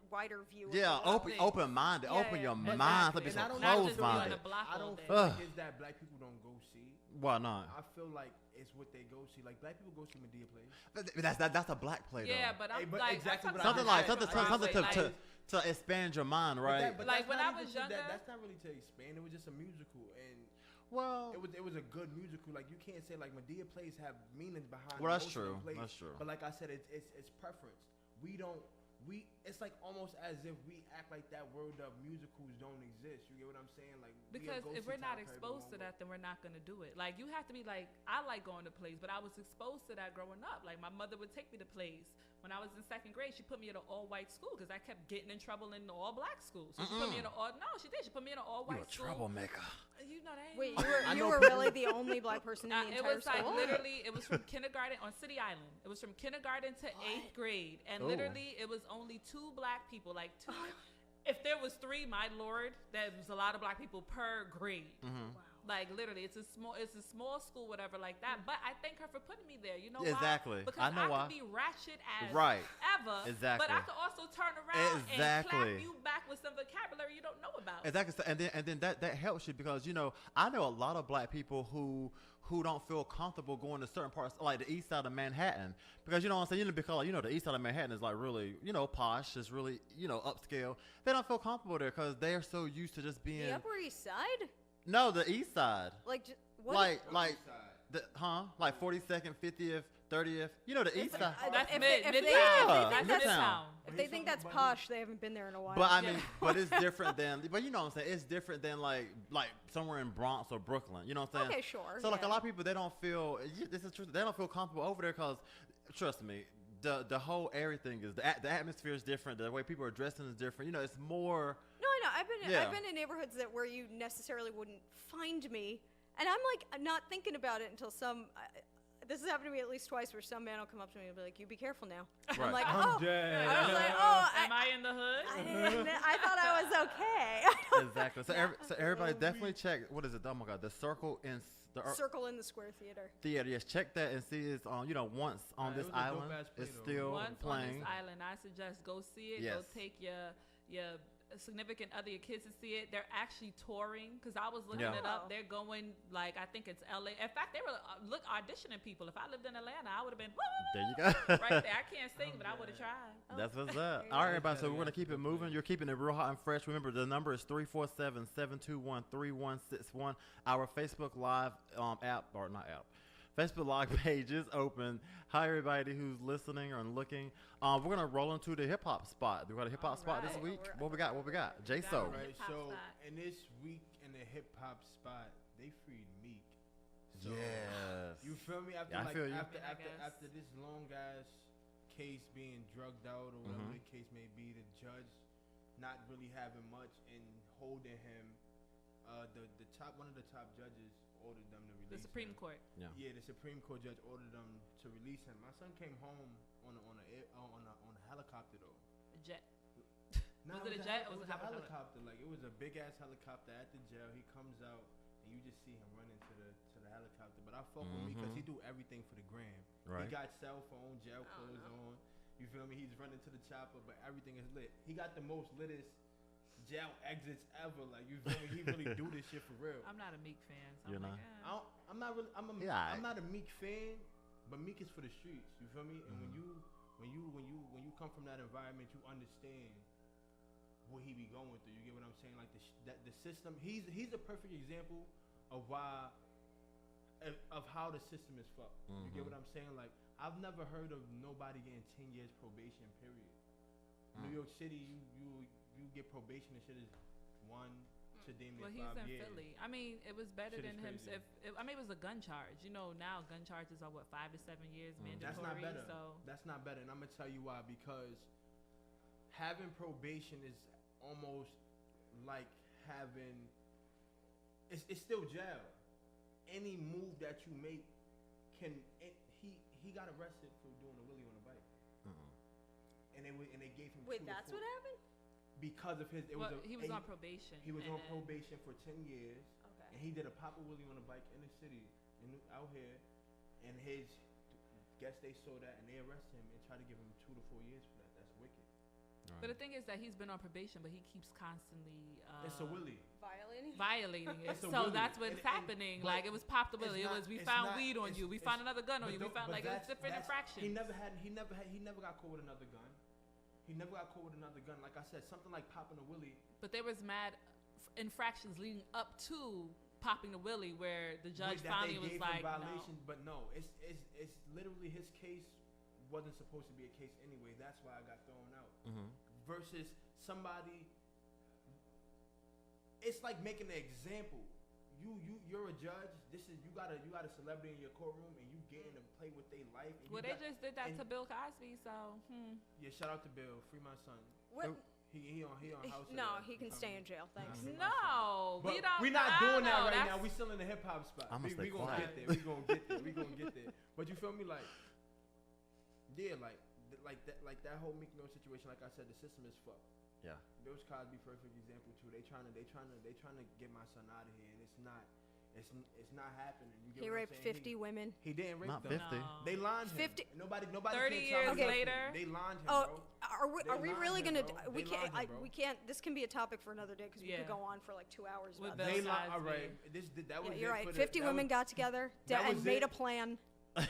wider view. of Yeah, the world. open-minded. Yeah, open yeah. your Exactly. mind. Don't be And so I don't- Not just be on closed-minded. the block I all don't day. feel like it's that black people don't go see. Why not? I feel like it's what they go see. Like black people go see Medea plays. That's a black play though. Yeah, but I'm Hey, but like exactly I'm what talking something I like said. something Like, to expand your mind, right? But Like, that's when not I even was to- younger- that's not really to expand. It was just a musical, and well, it was a good musical. Like you can't say like Medea plays have meanings behind. Well, that's most of them true. plays. That's true. But like I said, it's preference. It's like almost as if we act like that world of musicals don't exist. You get what I'm saying? Like because if we're not exposed to that, then we're not gonna do it. Like you have to be like, I like going to plays, but I was exposed to that growing up. Like my mother would take me to plays. When I was in second grade, she put me in an all-white school because I kept getting in trouble in the all-black school. So she put me in she did. She put me in an you all-white a school. troublemaker. You know that. Ain't Wait, I you know were people- really the only black person in the It entire was like school? literally, it was from kindergarten on City Island. It was from kindergarten to 8th grade, and Oh. literally it was only 2 black people. Like 2. If there was 3, my lord, that was a lot of black people per grade. Mm-hmm. Like literally, it's a small school, whatever, like that. But I thank her for putting me there. You know Exactly. why? Because I know why. could be ratchet as Right. ever. Exactly. But I could also turn around and Exactly. clap you back with some vocabulary you don't know about. Exactly. So- and then that helps you because I know a lot of black people who don't feel comfortable going to certain parts like the east side of Manhattan because you know what I'm saying, because the east side of Manhattan is like really posh, it's really upscale. They don't feel comfortable there because they're so used to just being The Upper East Side? no, the east side. Like, what? Like like 42nd, 50th, 30th. The east side. That's if mid they- if they- Yeah, if they think that's- Midtown. If they think that's posh, they haven't been there in a while. But I mean, but it's different than. But you know what I'm saying? It's different than like somewhere in Bronx or Brooklyn. You know what I'm saying? Okay, sure, So like a yeah. lot of people, they don't feel. This is true. They don't feel comfortable over there because, trust me, the whole everything is the atmosphere is different. The way people are dressing is different. It's more. No, I know. Yeah. I've been in neighborhoods where you necessarily wouldn't find me, and I'm like not thinking about it until this has happened to me at least twice, where some man will come up to me and be like, "You be careful now." Right. I'm like, I'm "Oh," dead. I was like, "Oh, Am I in the hood? I thought I was okay." Exactly. So everybody definitely check. What is it? Oh my God, the Circle in the Circle in the Square Theater. theater. Yes, check that and see it's on. Once on It this was a dope island, ass play, it's though. still Once on playing. this island, I suggest go see it. Yes. Go take your significant other, your kids to see it. They're actually touring because I was looking Yeah. it up. They're going like I think it's LA. In fact, they were auditioning people. If I lived in Atlanta, I would have been There you go. right there. I can't sing, but I would have tried. That's what's up. All right, everybody. So we're gonna keep it moving. You're keeping it real hot and fresh. Remember, the number is 347-721-3161. Our Facebook Live app, or not app, Facebook Live page is open. Hi, everybody who's listening or looking. We're gonna roll into the hip hop spot. We got a hip hop spot this Alright. week. What we got? J-So. Got it. Right. Hip-hop So spot. in this week in the hip hop spot, they freed Meek. So, Yes. You feel me? After Yeah, I feel you. I guess. after this long ass case being drugged out or whatever Mhm. the case may be, the judge not really having much and holding him. One of the top judges ordered them to release The Supreme him. Court. Yeah, the Supreme Court judge ordered them to release him. My son came home on a helicopter though. A jet. Nah, Was it a jet or It was was it a a helicopter. Like it was a big ass helicopter at the jail. He comes out and you just see him running to the helicopter. But I fuck with me because he do everything for the gram. Right. He got cell phone, jail clothes on. You feel me? He's running to the chopper, but everything is lit. He got the most littest jail exits ever. Like you feel me? He really do this shit for real. I'm not a Meek fan. So You're I'm not? like, I'm not really. Yeah, I'm not a Meek fan, but Meek is for the streets. You feel me? And when you come from that environment, you understand what he be going through. You get what I'm saying? Like the system. He's a perfect example of why. Of how the system is fucked. You get what I'm saying? Like I've never heard of nobody getting 10 years probation. Period. New York City, you get probation and shit is 1 to damn near well, he's 5 in years. Philly. I mean, it was better Shit than is him. crazy. I mean, it was a gun charge. Now gun charges are what 5 to 7 years mandatory. That's not better. So That's not better, and I'm gonna tell you why. Because having probation is almost like having. It's still jail. Any move that you make he got arrested for doing a wheelie on a bike, and they gave him. Wait, 2 to that's 4 what happened? because of his. he was on probation. He was on and then- probation for 10 years. Okay. and he did a Papa Willie on a bike in the city, out here, and his guess they saw that and they arrested him and tried to give him 2 to 4 years for that. That's wicked. But the thing is that he's been on probation, but he keeps constantly It's a Willie. Violating it. It's a So Willie. that's what's happening. Like, it was Pop the Willie. It was we found weed on you. We found another gun on you. We found like it was different infractions. He never got caught with another gun. He never got caught with another gun. Like I said, something like popping a Willie. But there was mad infractions leading up to popping the Willie, where the judge finally was like, violation, no. But no, it's literally his case wasn't supposed to be a case anyway. That's why I got thrown out. Versus somebody, it's like making an example. You're a judge. You got a celebrity in your courtroom, and you getting to play with their life. Well, they just did that to Bill Cosby, so. Yeah, shout out to Bill. Free my son. What? He on house arrest. No, he can stay in jail. Thanks. No, but we're not doing that right now. We still in the hip hop spot. I'm We gonna get there. We gonna get there. But you feel me? Like, yeah, like that whole Meek Mill situation. Like I said, the system is fucked. Yeah. Bill Cosby, perfect example too. They trying to get my son out of here, and it's not happening. You get He what I'm raped saying? 50 women. He didn't rape Not them. 50. No. They lined him. 50 Nobody. 30 can years tell me later. They lined him, Oh, bro. are we They really lined him, gonna? bro. We They can't. lined him, bro. We can't. This can be a topic for another day because we could Yeah. go on for like 2 hours With about Bill this. They Cosby. all right. That was Yeah, you're it right. for 50 that women was, got together that and was made it. a plan. and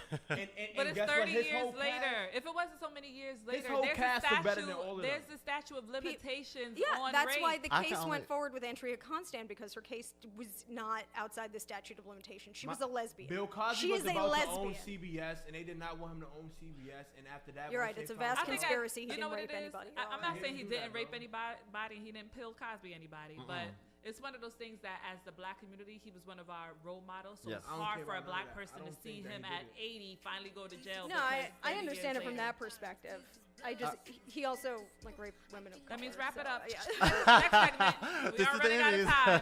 But it's guess 30 what? His years whole later. cast- If it wasn't so many years later, whole there's a cast was better statute. than all of There's them. a statute of limitations Yeah, on that's rape. why the I case can went only- forward with Andrea Constand because her case was not outside the statute of limitations. She was a lesbian. Bill Cosby she was is a about lesbian. to own CBS, and they did not want him to own CBS. And after that, You're once right, they it's a found vast out- conspiracy. He You didn't know what rape it is? anybody. I'm not saying he He didn't do didn't that, rape bro. anybody and he didn't Bill Cosby anybody, but it's one of those things that as the black community, he was one of our role models. So Yes. it's I don't hard care for a about none black of that. I person to don't see think that him he at did it. 80 finally go to jail. No, because I 30 understand years it from later. that perspective. I just he also like raped women of color. That means wrap it so, up. Yeah. Next segment. We This are is the running out of end. time.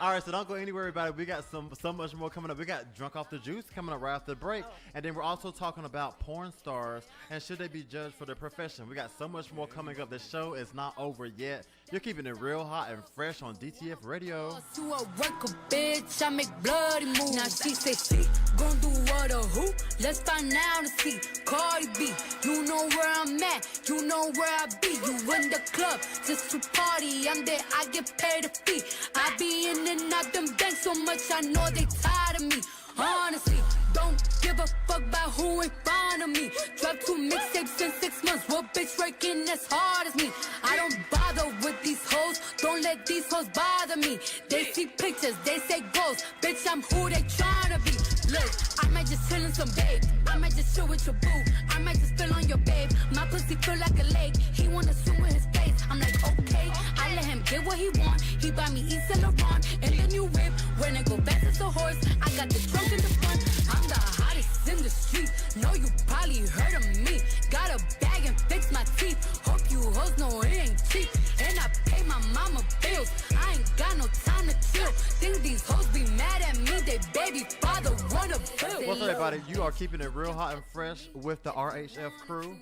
All right, so don't go anywhere, everybody. We got so much more coming up. We got Drunk Off the Juice coming up right after the break. And then we're also talking about porn stars and should they be judged for their profession. We got so much more coming up. The show is not over yet. You're keeping it real hot and fresh on DTF Radio. To a worker, bitch, I make bloody moves. Now she say she gon' do what or who? Let's find out and see. Cardi B, you know where I'm at, you know where I be. You in the club just to party. I'm there, I get paid a fee. I be in and out them banks so much, I know they tired of me. Honestly, don't give a fuck about who in front of me. Drop 2 mixtapes in 6 months. What bitch working as hard as me? I don't bother with these hoes. Don't let these hoes bother me. They see pictures, they say goals. Bitch, I'm who they tryna be. Look, I might just chill in some babe. I might just chill with your boo. I might just spill on your babe. My pussy feel like a lake. He wanna swim with his face. I'm like, okay. I let him get what he want. He buy me East Saint Laurent and the new whip. When I go fast as a horse, I got the trunk in the front. I'm the hottest in the street. Know you probably heard of me. Got a bag and fix my teeth. Hope you hoes know it ain't cheap. And I pay my mama bills. I ain't got no time to chill. Think these hoes be mad at me. They baby father wanna bill. What's up, everybody? You are keeping it real hot and fresh with the RHF crew.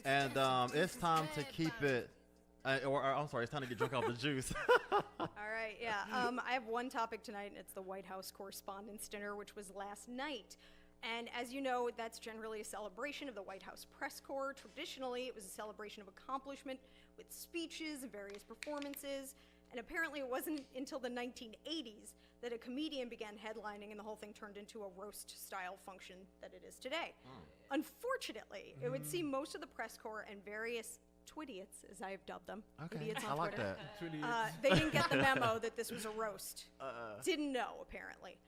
And it's time to keep it, I'm sorry, it's time to get drunk off the juice. All right, yeah. I have one topic tonight, and it's the White House Correspondents' Dinner, which was last night. And as you know, that's generally a celebration of the White House press corps. Traditionally, it was a celebration of accomplishment with speeches and various performances. And apparently, it wasn't until the 1980s that a comedian began headlining, and the whole thing turned into a roast-style function that it is today. Unfortunately, it would seem most of the press corps and various twidiots, as I have dubbed them, Okay, idiots on I like Twitter, that. they didn't get the memo that this was a roast. Didn't know, apparently.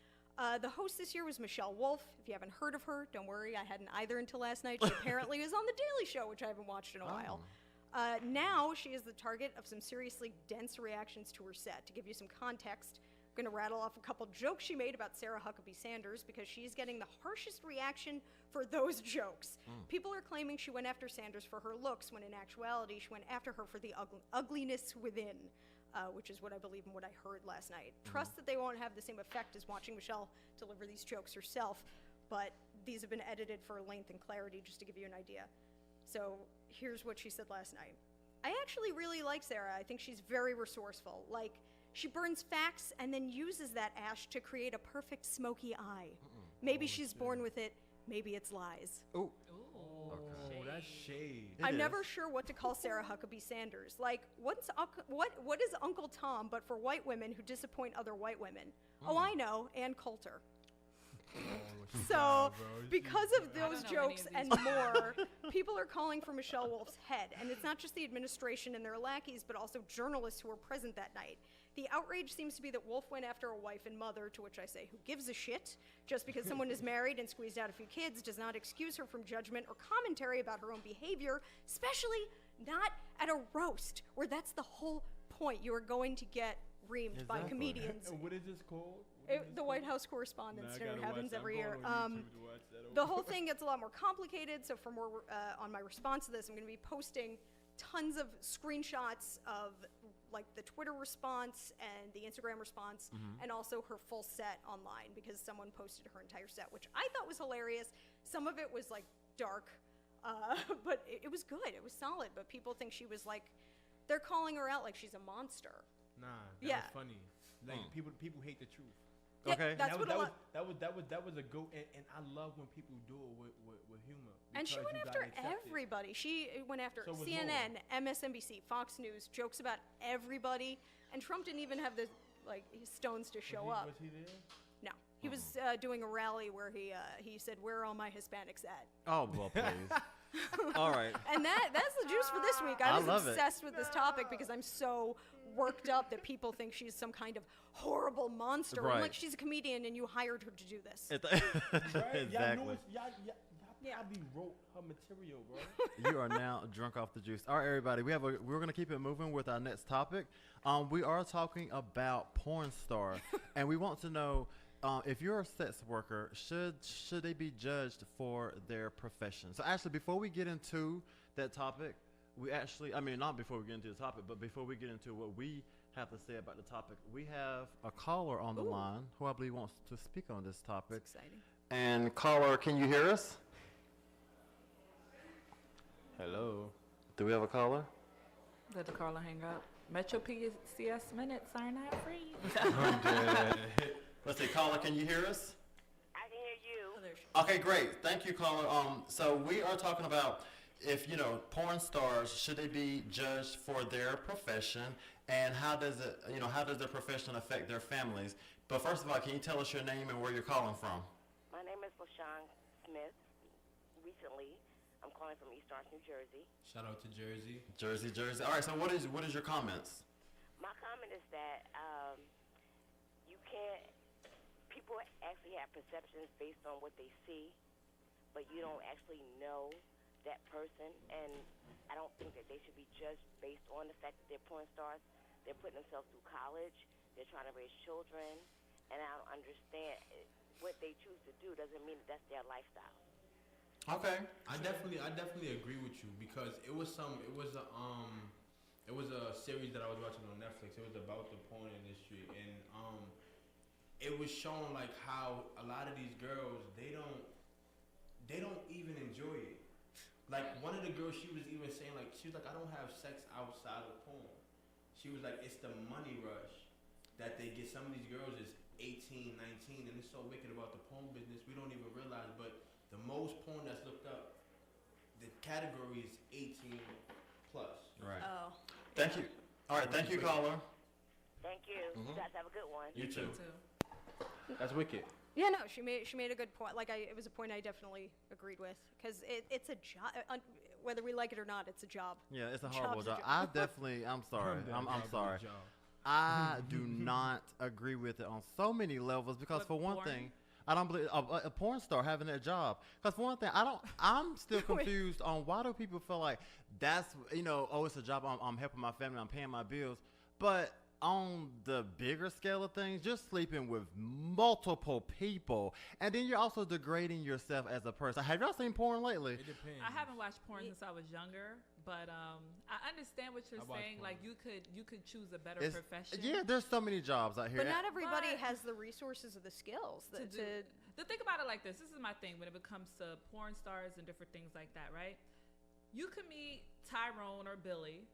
The host this year was Michelle Wolf. If you haven't heard of her, don't worry, I hadn't either until last night. She apparently is on The Daily Show, which I haven't watched in a while. Now she is the target of some seriously dense reactions to her set. To give you some context, I'm going to rattle off a couple jokes she made about Sarah Huckabee Sanders because she's getting the harshest reaction for those jokes. People are claiming she went after Sanders for her looks, when in actuality she went after her for the ugliness within, which is what I believe and what I heard last night. Trust that they won't have the same effect as watching Michelle deliver these jokes herself, but these have been edited for length and clarity just to give you an idea. So here's what she said last night. I actually really like Sarah. I think she's very resourceful. Like, She burns facts and then uses that ash to create a perfect smoky eye. Maybe she's born with it. Maybe it's lies. Ooh. Oh, that's shade. I'm never sure what to call Sarah Huckabee Sanders. Like, what is Uncle Tom but for white women who disappoint other white women? Oh, I know, Ann Coulter. So, because of those jokes and more, people are calling for Michelle Wolf's head. And it's not just the administration and their lackeys, but also journalists who were present that night. The outrage seems to be that Wolf went after a wife and mother, to which I say, who gives a shit? Just because someone is married and squeezed out a few kids does not excuse her from judgment or commentary about her own behavior, especially not at a roast, where that's the whole point. You are going to get reamed by comedians. And what is this called? The White House Correspondents' Dinner happens every year. The whole thing gets a lot more complicated, so for more on my response to this, I'm going to be posting tons of screenshots of like the Twitter response and the Instagram response, and also her full set online, because someone posted her entire set, which I thought was hilarious. Some of it was like dark, but it was good. It was solid, but people think she was like, they're calling her out like she's a monster. Nah, that was funny. Like people hate the truth. Yeah, Okay. that's that was a go, and I love when people do it with humor. And she went after everybody. She went after CNN, MSNBC, Fox News, jokes about everybody. And Trump didn't even have the stones to show up. Was he there? No, he was doing a rally where he said, "Where are all my Hispanics at?" Oh, well, please. All right. And that's the juice for this week. I was love it. obsessed with this topic because I'm so worked up that people think she's some kind of horrible monster. Right. I'm like, she's a comedian and you hired her to do this. Right? Exactly. Y'all probably wrote her material, bro. You are now drunk off the juice. All right, everybody. We're going to keep it moving with our next topic. We are talking about porn star, and we want to know if you're a sex worker, should they be judged for their profession? So actually, before we get into that topic, not before we get into the topic, but before we get into what we have to say about the topic, we have a caller on the line who I believe wants to speak on this topic. It's exciting. And caller, can you hear us? Hello. Do we have a caller? Let the caller hang up. Metro PCS minutes are not free. Let's see, caller, can you hear us? I can hear you. Oh, there she Okay, great. Thank you, caller. So we are talking about if, porn stars, should they be judged for their profession, and how does their profession affect their families? But first of all, can you tell us your name and where you're calling from? My name is LaShawn Smith. Recently, I'm calling from East Orange, New Jersey. Shout out to Jersey. Jersey. All right, so what is your comments? My comment is that you can't. People actually have perceptions based on what they see, but you don't actually know that person, and I don't think that they should be judged based on the fact that they're porn stars. They're putting themselves through college. They're trying to raise children, and I don't understand what they choose to do doesn't mean that that's their lifestyle. Okay. I definitely agree with you, because it was a series that I was watching on Netflix. It was about the porn industry, and it was showing like how a lot of these girls they don't even enjoy it. Like one of the girls, she was even saying she was like, I don't have sex outside of porn. She was like, it's the money rush that they get. Some of these girls is 18, 19, and it's so wicked about the porn business we don't even realize. But the most porn that's looked up, the category is 18 plus. Right. Oh. Thank you. All right, thank you, caller. Thank you. You guys have a good one. You too. That's wicked. Yeah, no, she made a good point. It was a point I definitely agreed with, because it's a job. Whether we like it or not, it's a job. Yeah, it's a horrible Job's job. a job. I'm sorry. I'm sorry. I do not agree with it on so many levels, because for one thing, I don't believe a porn star having that job. Because for one thing, I'm still confused on why do people feel like that's, it's a job. I'm helping my family. I'm paying my bills. But on the bigger scale of things, you're sleeping with multiple people, and then you're also degrading yourself as a person. Have y'all seen porn lately? It depends. I haven't watched porn since I was younger, but I understand what you're saying. porn. Like you could choose a better profession. Yeah, there's so many jobs out here. But not everybody But- has the resources or the skills to think about it like this. This is my thing when it comes to porn stars and different things like that, right? You can meet Tyrone or Billy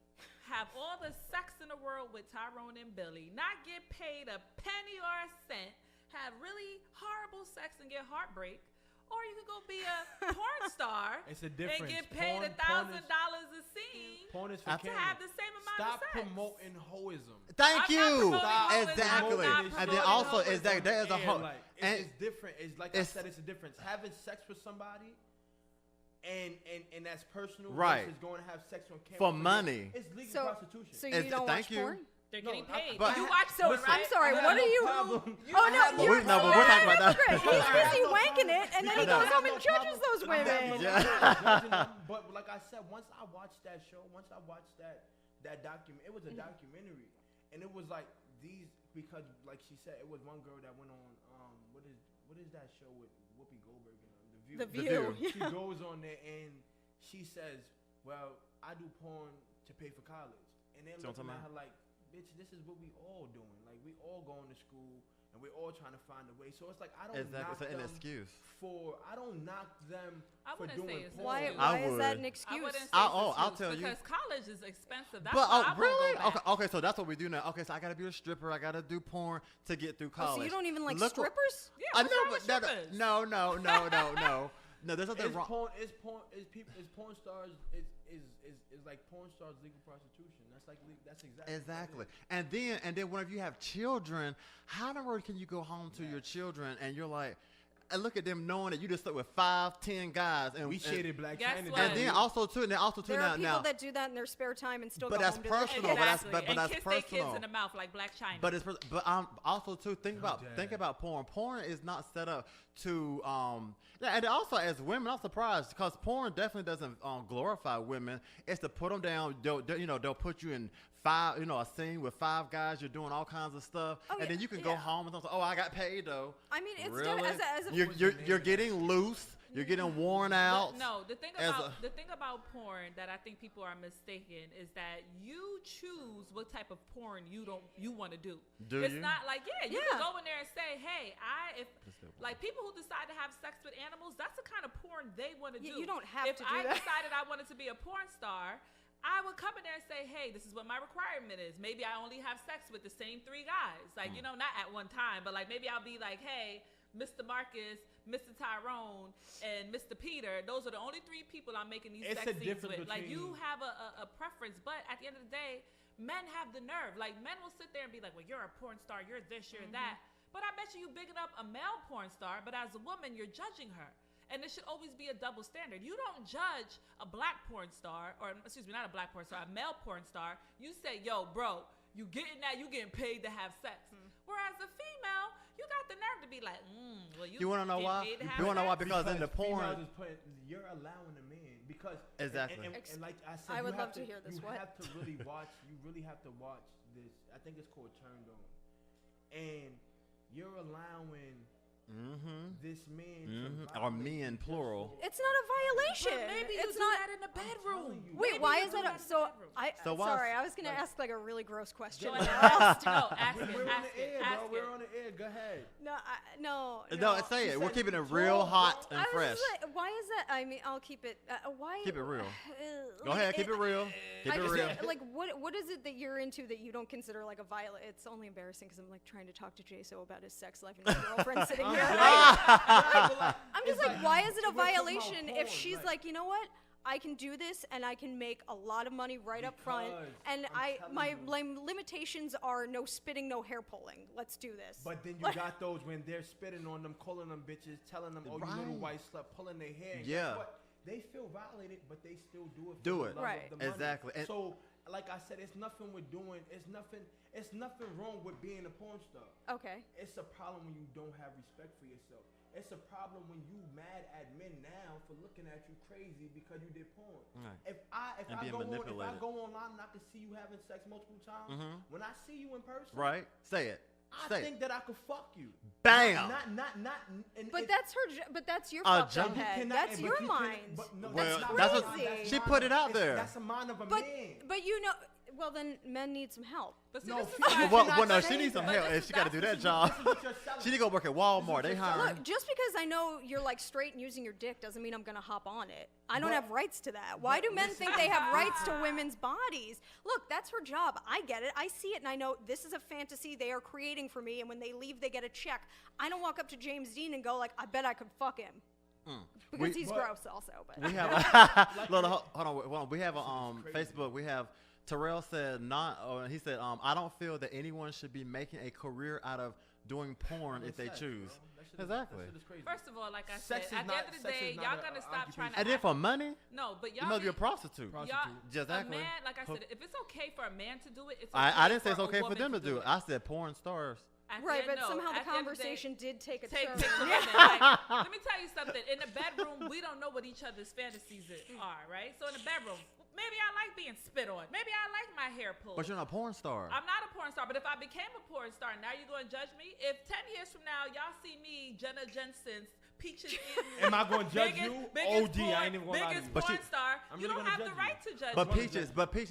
have all the sex in the world with Tyrone and Billy, not get paid a penny or a cent, have really horrible sex and get heartbreak, or you could go be a porn star It's a difference. and get paid $1,000 a scene Porn is to for Canaan. have the same amount Stop of sex. promoting hoism. Thank I'm you. not promoting hoism. Exactly. I'm not And then promoting also hoism. is that there is a whole Like, and it's different. It's like I said, it's a difference. Having sex with somebody and that's personal Right. versus going to have sex on camera for money. It's legal So prostitution. so you don't thank watch you. porn? They're No, getting paid. but- you watch So porn, right? I'm sorry. I What have are you? no problem. Oh I no, have you're no, but we're talking about that. hypocrite. He's I have busy no wanking it, and then he No. goes I have home no and judges problem. those I have no women. Yeah. problem judging them. But like I said, once I watched that show, once I watched that document, it was a documentary, and it was like these because like she said, it was one girl that went on what is that show with Whoopi Goldberg and The View. The View. She goes on there and she says, "Well, I do porn to pay for college," and they're So looking I'm at her like, "Bitch, this is what we all doing. Like we all going to school and we're all trying to find a way." So it's like I don't Exactly. knock It's an them excuse. I don't knock them I for wouldn't say doing it's porn. Why? I Why is that would. an I excuse? wouldn't say I'll it's tell you. because college is expensive. That's But why I won't really? go back. Okay, so that's what we do now. Okay, so I gotta be a stripper. I gotta do porn to get through Oh, college. so you don't even like Look what- strippers? Yeah, I what's know, wrong but with that, strippers? no. There's nothing wrong. Is porn stars is like porn stars legal prostitution. That's exactly Exactly. what And then whenever you have children, how in the world can you go home to your children and you're like, and look at them knowing that you just slept with 5-10 guys it is. and We shaded Black Guess China. what? and then also too There are people now that do that in their spare time and still But go that's home to their personal, but that's- Exactly. but and that's kiss their personal. kids in the mouth like Black China. But also too think about porn. Porn is not set up to and also as women, I'm surprised because porn definitely doesn't glorify women. It's to put them down. They'll put you in a scene with 5 guys. You're doing all kinds of stuff, Oh, and yeah, then you can go yeah. home and say, "Oh, I got paid though." I mean, it's Really? as a You're getting loose. You're getting worn out. No, the thing as about porn that I think people are mistaken is that you choose what type of porn you want to do. Do it's you? not like you Yeah. can go in there and say, hey, like people who decide to have sex with animals, that's the kind of porn they want to do. You don't have if to do I that. decided I wanted to be a porn star, I would come in there and say, hey, this is what my requirement is. Maybe I only have sex with the same 3 guys. Like, not at one time, but like maybe I'll be like, hey, Mr. Marcus, Mr. Tyrone, and Mr. Peter, those are the only 3 people I'm making these It's sex a scenes difference with. Like, you between- have a preference, but at the end of the day, men have the nerve. Like, men will sit there and be like, well, you're a porn star, you're this, you're that. But I bet you bigging up a male porn star, but as a woman, you're judging her. And there should always be a double standard. You don't judge a black porn star, or excuse me, not a black porn star, a male porn star. You say, yo, bro, you getting paid to have sex. Whereas a female, you got the nerve to be like, well, You want to know getting why? paid to have You want to know why? sex? Because in the porn, females is you're allowing them in because Exactly. and like I said, I would you love have to hear this. You What? have to really watch. You really have to watch this. I think it's called Turned On, and you're allowing this man to or violate men you plural. It's not a violation. But maybe it's you do not. that in the bedroom. Wait, Maybe why you is do that? in the So bedroom. So why- sorry, I was gonna ask like a really gross question. Go but ahead. now I'll No, ask it. We're on Ask the it. air, Ask bro. it. We're on the air. Go ahead. No. No, say it. We're said keeping it talk, real bro. hot and I was fresh. just like, why is that? I mean, I'll keep it. Why? Keep it real. Go like, ahead, keep it real. Keep I it just, real. like, what is it that you're into that you don't consider like a violent? It's only embarrassing because I'm like trying to talk to J-So about his sex life and his girlfriend sitting here. I'm just like, why is it a we're talking about violation if porn, she's like, you know what? I can do this and I can make a lot of money right up front, Because and I'm my telling you. limitations are no spitting, no hair pulling. Let's do this. But then you got those when they're spitting on them, calling them bitches, telling them, "Oh, you little Right. white slut," pulling their hair. And Yeah. guess what? They feel violated, but they still do it. For Do the it. love Right. Of the money. Exactly. And- So, like I said, it's nothing with doing. It's nothing wrong with being a porn star. Okay. It's a problem when you don't have respect for yourself. It's a problem when you mad at men now for looking at you crazy because you did porn. Right. If I And being manipulated. go online and I can see you having sex multiple times, when I see you in person, Right? Say it. I Say think it. that I could fuck you. Bam. Not. And But it- that's her. But that's your A fucked up jump- you head. cannot- That's but your you cannot- mind. but no, Well, not that's what- mine. crazy. she mine put of- it out it's- there. That's a mind of a But man. but you know, Well, then men need some help. But see, No, this is females why- Well, no, not she saying needs some that. help, and she got to do that job. She need to go work at Walmart. They hiring. Look, just because I know you're like straight and using your dick doesn't mean I'm gonna hop on it. I don't But- have rights to that. Why do men think they have rights to women's bodies? Look, that's her job. I get it. I see it, and I know this is a fantasy they are creating for me. And when they leave, they get a check. I don't walk up to James Dean and go like, "I bet I could fuck him," because he's gross, also. But We have hold on. We have a Facebook. We have Terrell said he said I don't feel that anyone should be making a career out of doing porn if they choose. Exactly. First of all, like I Sex said, is at the not- end of the sex day, is not y'all a- gonna a stop trying to. And then act- for money, No, but you y'all must be a need- prostitute. Y'all, Exactly. A man, like I said, if it's okay for a man to do it, it's okay I didn't say it's for a okay for woman them to do it. I said porn stars. At the right, end, but no, somehow the at end of day, conversation did take a take turn. the women. Like, let me tell you something. In the bedroom, we don't know what each other's fantasies are, right? So in the bedroom, maybe I like being spit on. Maybe I like my hair pulled. But you're not a porn star. I'm not a porn star, but if I became a porn star, now you're going to judge me? If 10 years from now, y'all see me, Jenna Jensen's Peaches Am I gonna judge you? OD, I ain't even gonna lie to biggest you. But porn she- star, I'm you really don't gonna have the judge right to judge But me. Peaches,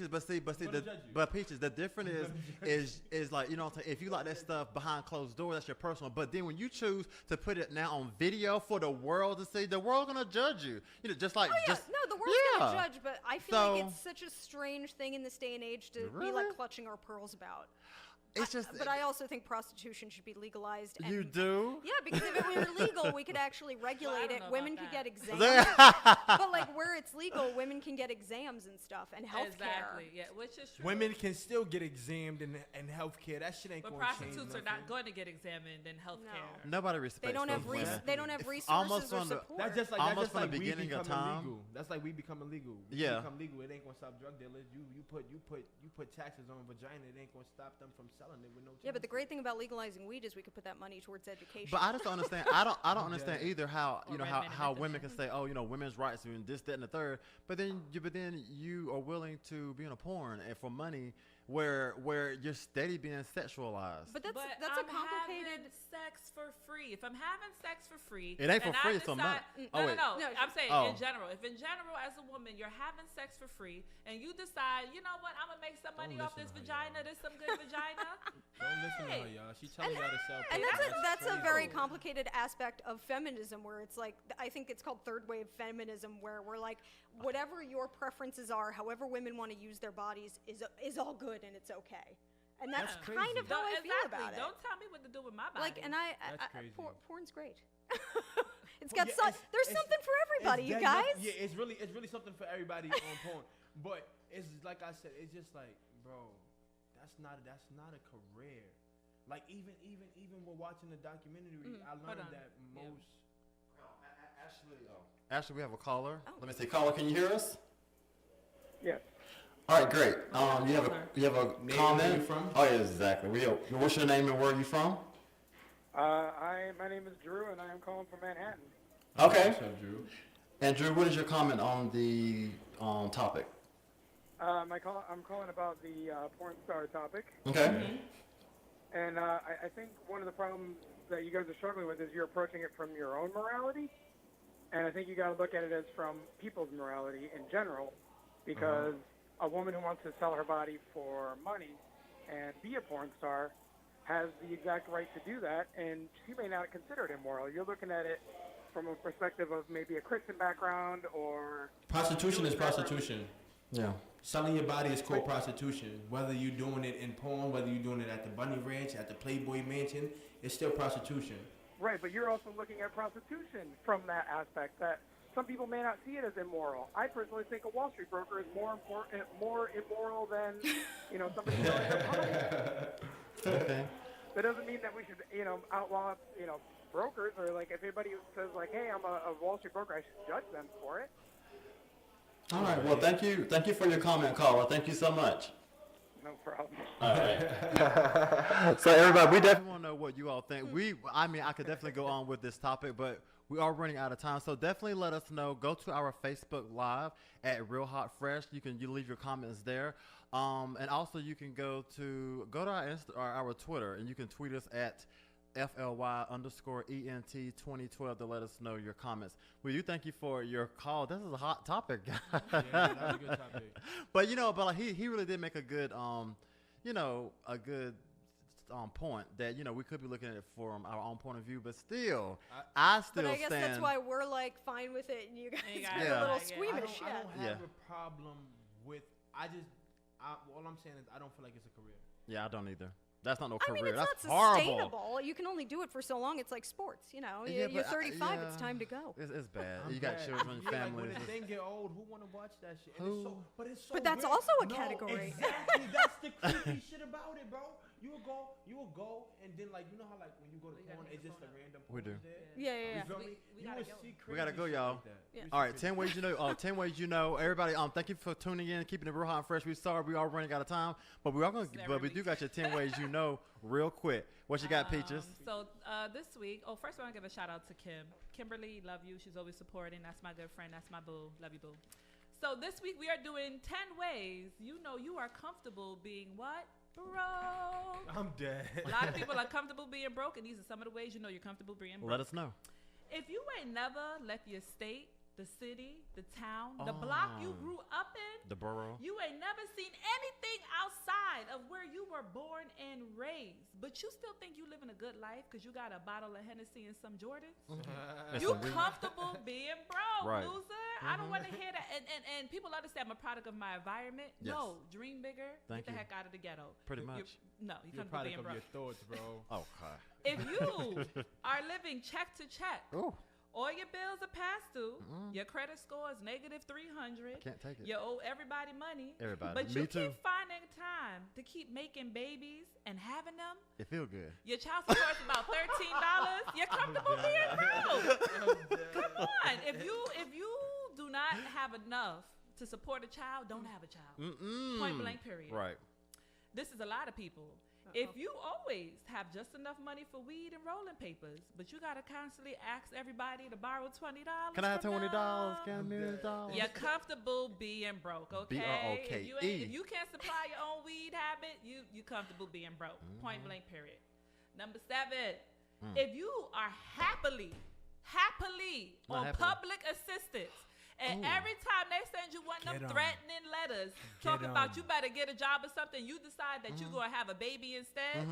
but see, gonna judge you. but Peaches, the difference is like, you know what I'm saying, if you like that stuff behind closed doors, that's your personal. But then when you choose to put it now on video for the world to see, the world gonna judge you. You know, just like Oh, yeah. just No, the world's yeah. gonna judge, but I feel like So- it's such a strange thing in this day and age to be Really? like clutching our pearls about. It's just. But I also think prostitution should be legalized. And You do. Yeah, because if it were legal, we could actually regulate don't it. know Women about could get that. exams. But like where it's legal, women can get exams and stuff and health Exactly, yeah, which is true. Women can still get examed in healthcare. That shit ain't But gonna change. prostitutes are nothing. not going to get examined in healthcare. Nobody respects. They don't have those women. they don't have resources Almost or from the- support. That's just like Almost from the we beginning of becoming time. legal. That's like we becoming legal. We Yeah. become legal. It ain't gonna stop drug dealers. You put taxes on vagina. It ain't gonna stop them from selling it with no. Yeah, but the taxes. great thing about legalizing weed is we could put that money towards education. But I just don't understand. I don't understand either how Or red how, man how and women can say, oh, women's rights and this, that, and the third. But then you are willing to be in a porn and for money where you're steady being sexualized. But that's But a I'm complicated. having sex for free. If I'm having sex for free, It ain't for and I free, it's for money. decide- Oh, wait. No. No, I'm saying Oh. in general. If in general, as a woman, you're having sex for free, and you decide, you know what, I'm gonna make some money off this listen to her, vagina. This some good vagina. Don't listen to her, y'all. She telling y'all to sell. And pussy. that's a crazy. very complicated aspect of feminism where it's like I think it's called third wave feminism where we're like whatever your preferences are, however women want to use their bodies is all good and it's okay. And that's That's kind crazy. of how I feel Exactly. about it. Don't tell me what to do with my body. Like, and I That's crazy. porn's great. It's Well, got yeah, there's it's- something for everybody, It's you dead guys. enough- Yeah, it's really something for everybody on porn. But it's like I said, it's just like, bro, that's not a career. Like even when watching the documentary, I learned on. that Yeah. most. Ashley, we have a caller. Oh. Let me see. Caller, can you hear us? Yes. All right, great. You have a Name, comment? where you from? Oh, yeah, exactly. What's your name and where are you from? My name is Drew, and I am calling from Manhattan. Okay. What's up, Drew? And Drew, what is your comment on the topic? I'm calling about the porn star topic, Okay. and I think one of the problems that you guys are struggling with is you're approaching it from your own morality, and I think you got to look at it as from people's morality in general, because a woman who wants to sell her body for money and be a porn star has the exact right to do that, and she may not consider it immoral. You're looking at it from a perspective of maybe a Christian background or Prostitution is prostitution. Yeah. Selling your body is called prostitution. Whether you're doing it in porn, whether you're doing it at the Bunny Ranch, at the Playboy Mansion, it's still prostitution. right, but you're also looking at prostitution from that aspect that some people may not see it as immoral. I personally think a Wall Street broker is more immoral than somebody selling their body. Okay. That doesn't mean that we should outlaw brokers or like if anybody says like, hey, I'm a Wall Street broker, I should judge them for it. All right. Well, thank you for your comment, caller. Thank you so much. No problem. So everybody, we definitely want to know what you all think. I could definitely go on with this topic, but we are running out of time. So definitely let us know. Go to our Facebook Live at Real Hot Fresh. You leave your comments there, and also you can go to our our Twitter, and you can tweet us at FLY_ENT2012 to let us know your comments. Well, you thank you for your call. This is a hot topic, guys. Yeah, that was a good topic. But like, he really did make a good point that we could be looking at it from our own point of view, but still, I still But I guess stand. that's why we're like fine with it, and you guys Yeah. get Yeah. a little I squeamish. I don't have Yeah. a problem with. All I'm saying is I don't feel like it's a career. Yeah, I don't either. That's not no I career. mean, it's That's not horrible. sustainable. You can only do it for so long. It's like sports, Yeah, You're but 35. yeah. It's time to go. It's bad. I'm You got bad. children, Yeah, families. Like when the thing get old, who want to watch that shit? And Who? It's so But that's weird. also a No, category. Exactly. That's the creepy shit about it, bro. You will go, and then like how like when you go to We gotta porn, hang it's the just a phone up. random. We do. porn there. Yeah. You feel me? We You gotta will go. see We gotta crazy go, shit y'all. like that. Yeah. You All see right, crazy 10 ways you know. 10 ways you know. Everybody, thank you for tuning in, keeping it real hot and fresh. We sorry we are running out of time, but we do got your 10 ways you know real quick. What you got, Peaches? So this week, first I want to give a shout out to Kimberly, love you. She's always supporting. That's my good friend. That's my boo. Love you, boo. So this week we are doing 10 ways you know you are comfortable being what? Broke. I'm dead. A lot of people are comfortable being broke, and these are some of the ways you know you're comfortable being broke. Let us know. If you ain't never left your state, the city, the town, the block you grew up in, The borough. you ain't never seen anything outside of where you were born and raised, but you still think you living a good life because you got a bottle of Hennessy and some Jordans? You comfortable being broke, Right. loser? I don't want to hear that. And people understand I'm a product of my environment. Yes. No, dream bigger. Thank Get the you. heck out of the ghetto. Pretty much. No, you You're a comfortable product being of broke. your thoughts, bro. Oh, God. If you are living check to check, Oh, all your bills are passed through, your credit score is negative 300. can't take it. You owe everybody money. Everybody. But Me you too. keep finding time to keep making babies and having them. It feel good. Your child support is about $13. You're comfortable being broke. Come on. If you do not have enough to support a child, don't have a child. Point blank, period. Right. This is a lot of people. If you always have just enough money for weed and rolling papers, but you gotta constantly ask everybody to borrow $20. Can I have from $20? them, Can I have $1,000? You're comfortable being broke, okay? B-R-O-K-E. If you can't supply your own weed habit, you comfortable being broke. Point blank, period. Number 7, if you are happily Not on happily. public assistance, and every time they send you one of Get them 'em. threatening letters talking about you better get a job or something, you decide that you're going to have a baby instead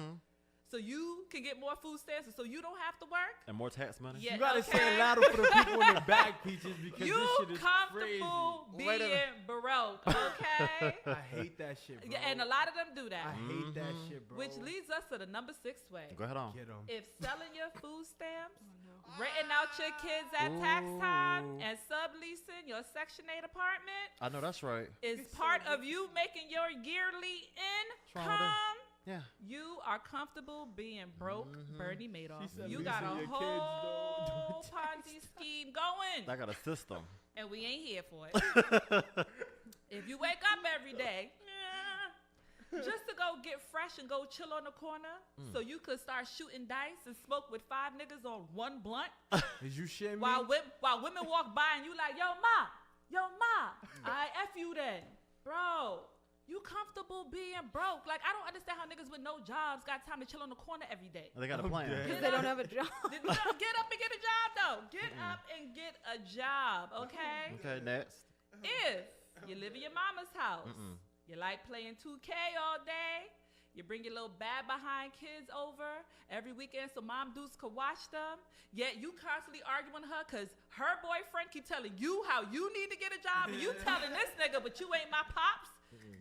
so you can get more food stamps and so you don't have to work. And more tax money? Yeah, You gotta okay. say it louder for the people in the back, Peaches, because You this shit is comfortable crazy. Wait a being broke, okay? I hate that shit, bro. Yeah, and a lot of them do that. I hate that shit, bro. Which leads us to the number 6 way. Go ahead on. Get 'em. If selling your food stamps, renting out your kids at tax time, and subleasing your Section 8 apartment I know that's right. is part of you making your yearly wrong with that? income, Yeah. you are comfortable being broke, Bernie Madoff. said You got a leasing your kids, though. whole Ponzi scheme going, I got a system. and we ain't here for it. If you wake up every day just to go get fresh and go chill on the corner so you could start shooting dice and smoke with 5 niggas on one blunt Is you shitting me? while women walk by and you like, yo, ma, I F you then. Bro, you comfortable being broke. Like, I don't understand how niggas with no jobs got time to chill on the corner every day. They got a plan. dead. Because they don't have a job. Get up and get a job, though. Get up and get a job, okay? Okay, next. If you live in your mama's house, you like playing 2K all day, you bring your little bad behind kids over every weekend so mom dudes could watch them, yet you constantly arguing with her because her boyfriend keep telling you how you need to get a job and you telling this nigga, but you ain't my pops.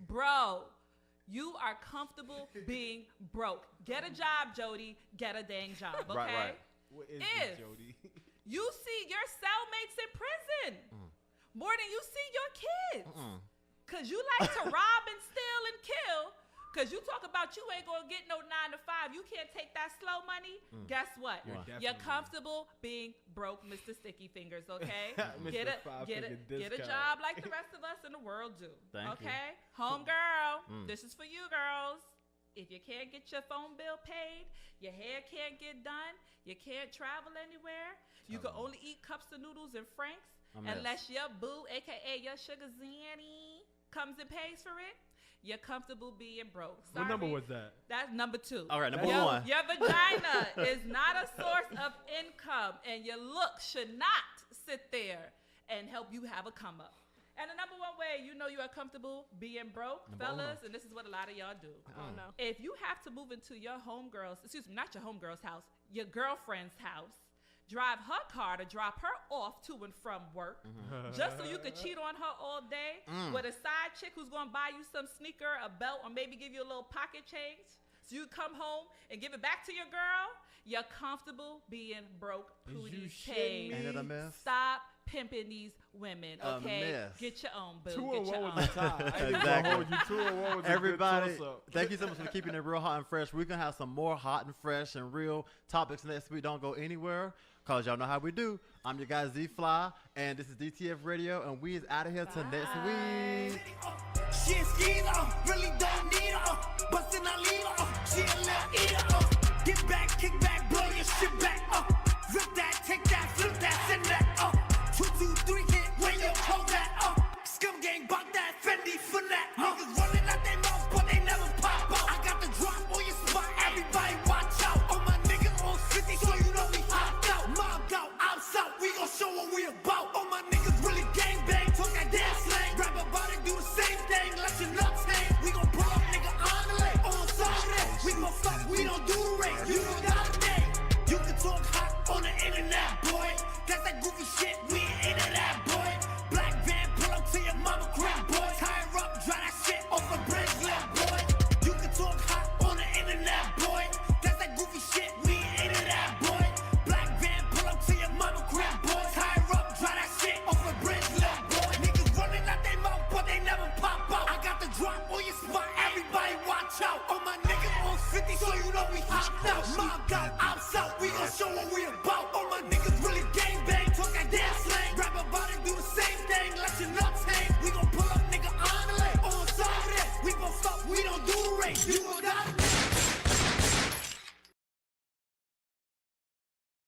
Bro, you are comfortable being broke. Get a job, Jody. Get a dang job, okay? Right. What is If- this, Jody? You see your cellmates in prison more than you see your kids. Because you like to rob and steal and kill. Because you talk about you ain't going to get no 9 to 5. You can't take that slow money. Guess what? You're You're definitely- comfortable being broke, Mr. Sticky Fingers, okay? Mr. Get a Five-Figure get a Discount. job like the rest of us in the world do. Thank you. okay? Homegirl, this is for you girls. If you can't get your phone bill paid, your hair can't get done, you can't travel anywhere, you can only eat cups of noodles and Franks A mess. unless your boo, aka your sugar zanny, comes and pays for it. You're comfortable being broke. What number Sorry. was that? That's number 2. All right, number Your- 1. Your vagina is not a source of income, and your looks should not sit there and help you have a come up. And the number 1 way you know you are comfortable being broke, Number fellas, 1. and this is what a lot of y'all do. Oh no. If you have to move into your not your homegirl's house, your girlfriend's house, drive her car to drop her off to and from work, just so you could cheat on her all day with a side chick who's going to buy you some sneaker, a belt, or maybe give you a little pocket change, so you come home and give it back to your girl, you're comfortable being broke, Is you Pootie shitting Tang. me? Ain't it a mess? Stop pimping these women, A okay? mess. Get your own, boo. 2 Get and 1 your was own. a tie. I ain't Exactly. gonna hold you. 2 and 1 was Everybody, a good toss-up. thank you so much for keeping it real hot and fresh. We're going to have some more hot and fresh and real topics next week. Don't go anywhere, because y'all know how we do. I'm your guy, Z-Fly, and this is DTF Radio, and we is out of here till next week. She a skeezer, really don't need her. Bustin' a leader, she a little eater. Get back, kick back, blow your shit back. Rip that, take that, flip that, send that.